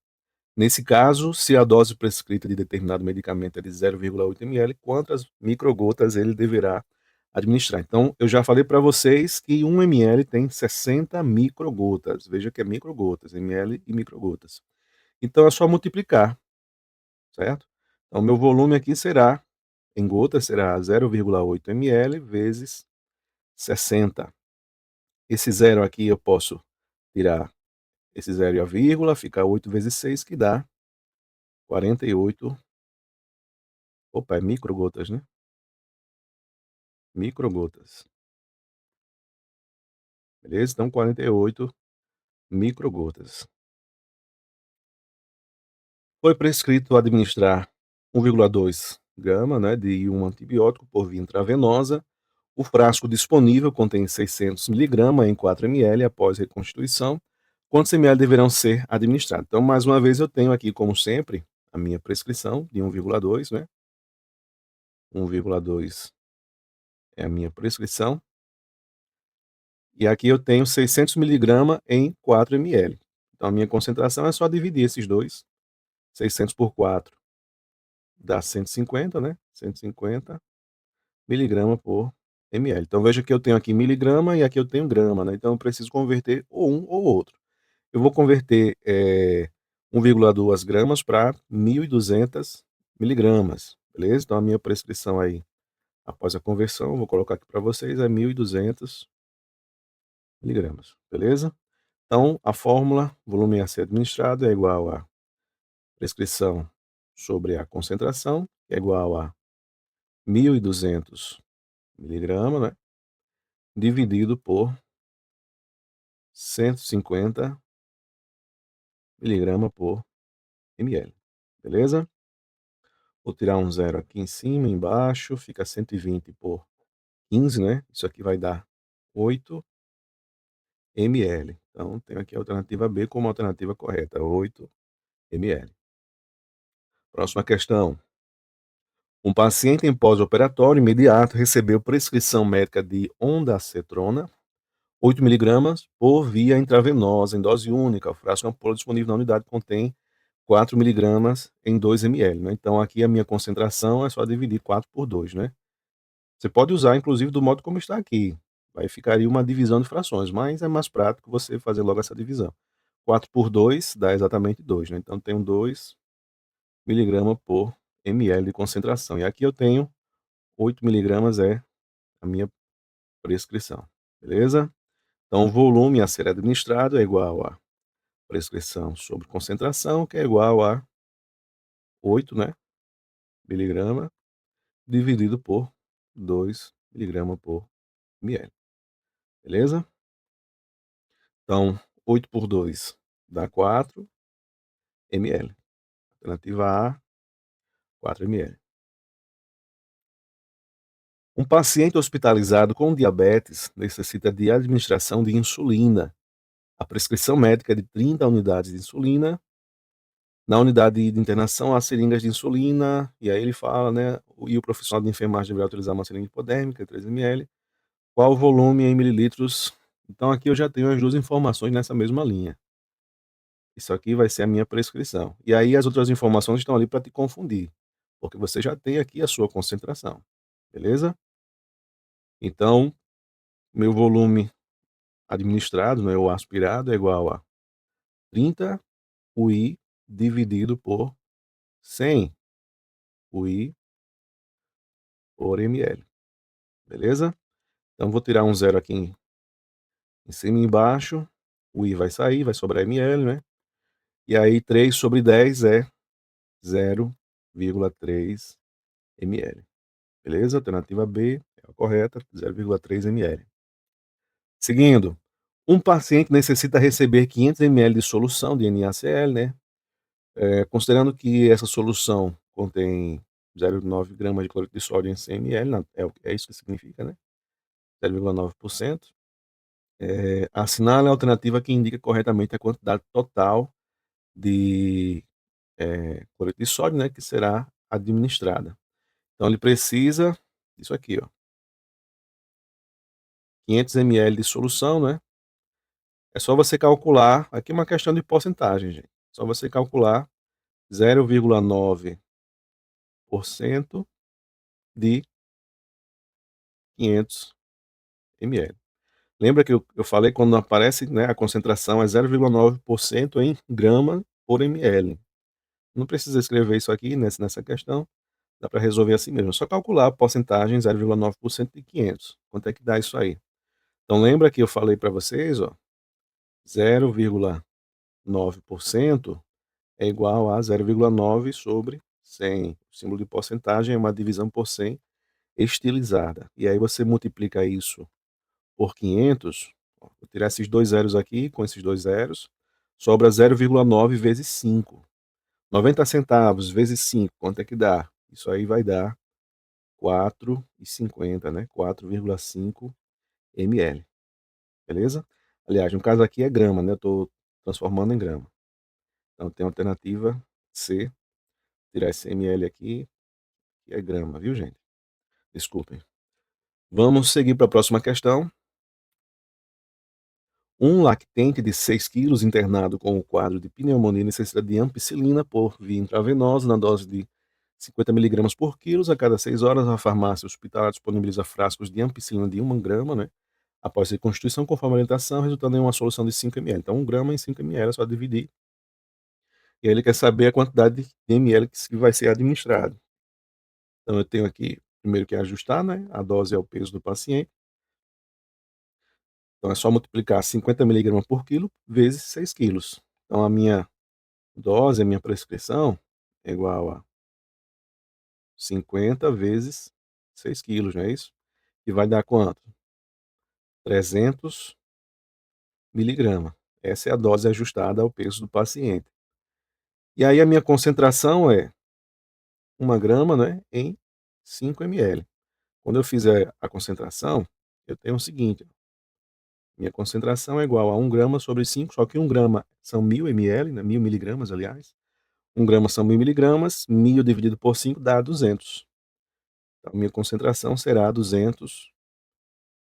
Nesse caso, se a dose prescrita de determinado medicamento é de 0,8 ml, quantas microgotas ele deverá administrar? Então, eu já falei para vocês que 1 ml tem 60 microgotas. Veja que é microgotas, ml e microgotas. Então, é só multiplicar, certo? Então, meu volume aqui será, em gotas, será 0,8 ml vezes 60. Esse zero aqui eu posso tirar esse zero e a vírgula, fica 8 vezes 6, que dá 48. Opa, é microgotas, né? Microgotas. Beleza? Então, 48 microgotas. Foi prescrito administrar 1,2 grama, né, de um antibiótico por via intravenosa. O frasco disponível contém 600 miligramas em 4 ml após reconstituição. Quantos ml deverão ser administrados? Então, mais uma vez, eu tenho aqui, como sempre, a minha prescrição de 1,2, né? 1,2 é a minha prescrição. E aqui eu tenho 600 miligramas em 4 ml. Então, a minha concentração é só dividir esses dois. 600 por 4 dá 150, né? 150 miligramas por ml. Então, veja que eu tenho aqui miligrama e aqui eu tenho grama, né? Então, eu preciso converter ou um ou outro. Eu vou converter 1,2 gramas para 1.200 miligramas, beleza? Então, a minha prescrição aí, após a conversão, vou colocar aqui para vocês, é 1.200 miligramas, beleza? Então, a fórmula, volume a ser administrado é igual a prescrição sobre a concentração, que é igual a 1.200 miligramas, né? Dividido por 150 miligramas por ml, beleza? Vou tirar um zero aqui em cima, embaixo, fica 120 por 15, né? Isso aqui vai dar 8 ml. Então, tenho aqui a alternativa B como alternativa correta, 8 ml. Próxima questão. Um paciente em pós-operatório imediato recebeu prescrição médica de ondansetrona, 8 miligramas por via intravenosa, em dose única. O frasco ampola disponível na unidade contém 4 miligramas em 2 ml, né? Então, aqui a minha concentração é só dividir 4 por 2, né? Você pode usar, inclusive, do modo como está aqui. Aí ficaria uma divisão de frações, mas é mais prático você fazer logo essa divisão. 4 por 2 dá exatamente 2, né? Então, tenho 2 miligramas por ml de concentração. E aqui eu tenho 8 miligramas é a minha prescrição, beleza? Então, o volume a ser administrado é igual a prescrição sobre concentração, que é igual a 8, né, miligrama, dividido por 2 miligrama por ml, beleza? Então, 8 por 2 dá 4 ml. Alternativa A, 4 ml. Um paciente hospitalizado com diabetes necessita de administração de insulina. A prescrição médica é de 30 unidades de insulina. Na unidade de internação, há seringas de insulina, e aí ele fala, né, e o profissional de enfermagem deverá utilizar uma seringa hipodérmica, 3 ml. Qual o volume em mililitros? Então aqui eu já tenho as duas informações nessa mesma linha. Isso aqui vai ser a minha prescrição. E aí as outras informações estão ali para te confundir, porque você já tem aqui a sua concentração, beleza? Então, meu volume administrado, né, ou aspirado, é igual a 30 UI dividido por 100 UI por ml, beleza? Então vou tirar um zero aqui em cima e embaixo, o I vai sair, vai sobrar ml, né? E aí 3 sobre 10 é 0,3 ml, beleza? Alternativa B é a correta, 0,3 ml. Seguindo, um paciente necessita receber 500 ml de solução de NaCl, né? Considerando que essa solução contém 0,9 gramas de cloreto de sódio em 100 ml, é isso que significa, né? 0,9%. Assinale a alternativa que indica corretamente a quantidade total de cloreto de sódio, né, que será administrada. Então ele precisa isso aqui, ó, 500 ml de solução, né? É só você calcular, aqui é uma questão de porcentagem, gente. Só você calcular 0,9% de 500 ml. Lembra que eu falei quando aparece, né, a concentração é 0,9% em grama por ml. Não precisa escrever isso aqui nessa questão, dá para resolver assim mesmo. É só calcular a porcentagem 0,9% de 500. Quanto é que dá isso aí? Então lembra que eu falei para vocês, ó, 0,9% é igual a 0,9 sobre 100. O símbolo de porcentagem é uma divisão por 100 estilizada. E aí você multiplica isso por 500, ó, vou tirar esses dois zeros aqui, com esses dois zeros, sobra 0,9 vezes 5. 90 centavos vezes 5, quanto é que dá? Isso aí vai dar 4,50, né? 4,5 ml, beleza? Aliás, no caso aqui é grama, né? Eu estou transformando em grama. Então tem a alternativa C, tirar esse ml aqui, que é grama, viu, gente? Desculpem. Vamos seguir para a próxima questão. Um lactente de 6 quilos internado com o quadro de pneumonia necessita de ampicilina por via intravenosa na dose de 50 miligramas por quilo. A cada 6 horas, a farmácia hospitalar disponibiliza frascos de ampicilina de 1 grama, né? Após a reconstituição, conforme a orientação, resultando em uma solução de 5 ml. Então, 1 grama em 5 ml é só dividir. E aí ele quer saber a quantidade de ml que vai ser administrado. Então, eu tenho aqui, primeiro que ajustar, né? A dose é o peso do paciente. Então, é só multiplicar 50 miligramas por quilo vezes 6 quilos. Então, a minha dose, a minha prescrição, é igual a 50 vezes 6 quilos, não é isso? E vai dar quanto? 300 miligramas. Essa é a dose ajustada ao peso do paciente. E aí a minha concentração é 1 grama, né, em 5 ml. Quando eu fizer a concentração, eu tenho o seguinte: minha concentração é igual a 1 grama sobre 5, só que 1 grama são 1000 ml, né, 1000 miligramas, aliás. 1 grama são 1000 miligramas, 1000 dividido por 5 dá 200. Então, minha concentração será 200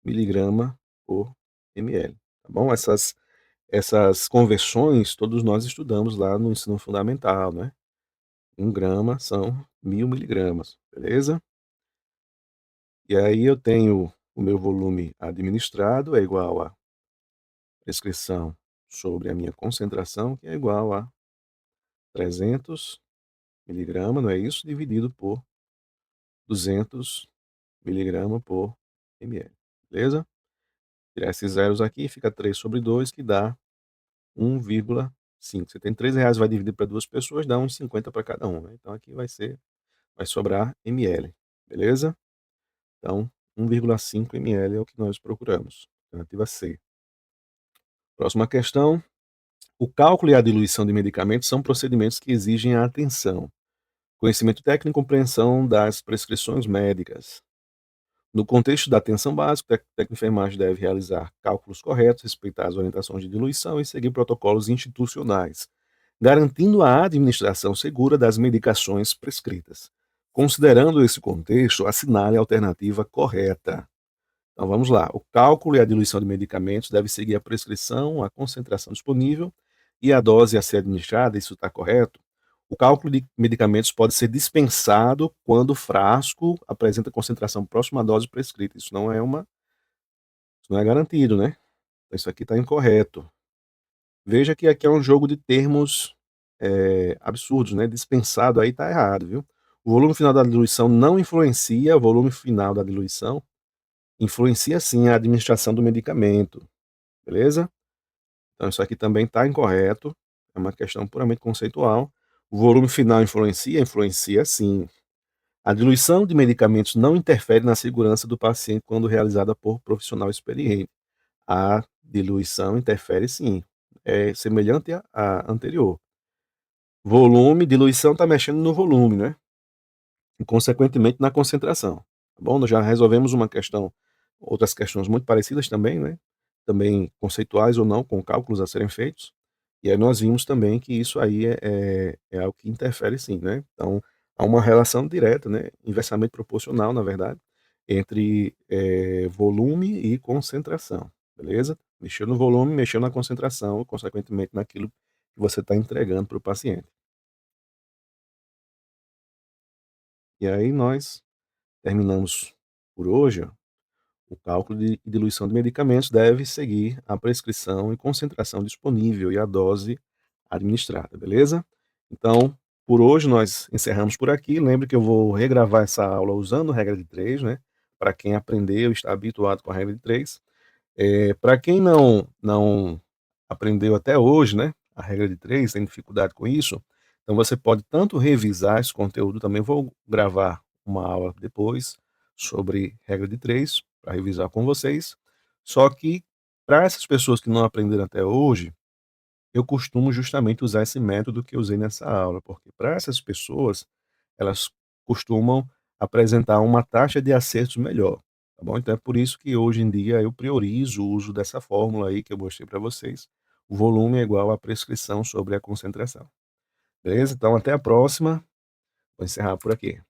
miligrama por ml, tá bom? Essas conversões todos nós estudamos lá no ensino fundamental, né? 1 grama são 1000 miligramas, beleza? E aí eu tenho o meu volume administrado é igual a prescrição sobre a minha concentração, que é igual a 300 miligramas, não é isso? Dividido por 200 miligramas por ml, beleza? Tirar esses zeros aqui, fica 3 sobre 2, que dá 1,5. Você tem R$ 3, vai dividir para 2 pessoas, dá 1,50 para cada um, né. Então aqui vai sobrar ml, beleza? Então, 1,5 ml é o que nós procuramos. Alternativa C. Próxima questão. O cálculo e a diluição de medicamentos são procedimentos que exigem a atenção, conhecimento técnico e compreensão das prescrições médicas. No contexto da atenção básica, o técnico de enfermagem deve realizar cálculos corretos, respeitar as orientações de diluição e seguir protocolos institucionais, garantindo a administração segura das medicações prescritas. Considerando esse contexto, assinale a alternativa correta. Então vamos lá. O cálculo e a diluição de medicamentos deve seguir a prescrição, a concentração disponível e a dose a ser administrada, isso está correto? O cálculo de medicamentos pode ser dispensado quando o frasco apresenta concentração próxima à dose prescrita. Isso não é garantido, né? Então, isso aqui está incorreto. Veja que aqui é um jogo de termos absurdos, né? Dispensado aí está errado, viu? O volume final da diluição não influencia o volume final da diluição, influencia sim a administração do medicamento, beleza? Então isso aqui também está incorreto, é uma questão puramente conceitual. O volume final influencia? Influencia sim. A diluição de medicamentos não interfere na segurança do paciente quando realizada por profissional experiente. A diluição interfere sim, é semelhante à anterior. Volume, diluição está mexendo no volume, né? E consequentemente na concentração. Tá bom? Nós já resolvemos outras questões muito parecidas também, né? Também conceituais ou não, com cálculos a serem feitos. E aí nós vimos também que isso aí é algo que interfere sim, né? Então, há uma relação direta, né? Inversamente proporcional, na verdade, entre volume e concentração, beleza? Mexeu no volume, mexeu na concentração, consequentemente naquilo que você está entregando para o paciente. E aí nós terminamos por hoje. Ó. O cálculo de diluição de medicamentos deve seguir a prescrição e concentração disponível e a dose administrada, beleza? Então, por hoje nós encerramos por aqui. Lembre que eu vou regravar essa aula usando a regra de 3, né? Para quem aprendeu, está habituado com a regra de 3. Para quem não aprendeu até hoje, né? A regra de 3, tem dificuldade com isso, então você pode tanto revisar esse conteúdo, também vou gravar uma aula depois sobre regra de 3 para revisar com vocês. Só que para essas pessoas que não aprenderam até hoje, eu costumo justamente usar esse método que eu usei nessa aula, porque para essas pessoas, elas costumam apresentar uma taxa de acertos melhor, tá bom? Então é por isso que hoje em dia eu priorizo o uso dessa fórmula aí que eu mostrei para vocês. O volume é igual à prescrição sobre a concentração. Beleza? Então até a próxima. Vou encerrar por aqui.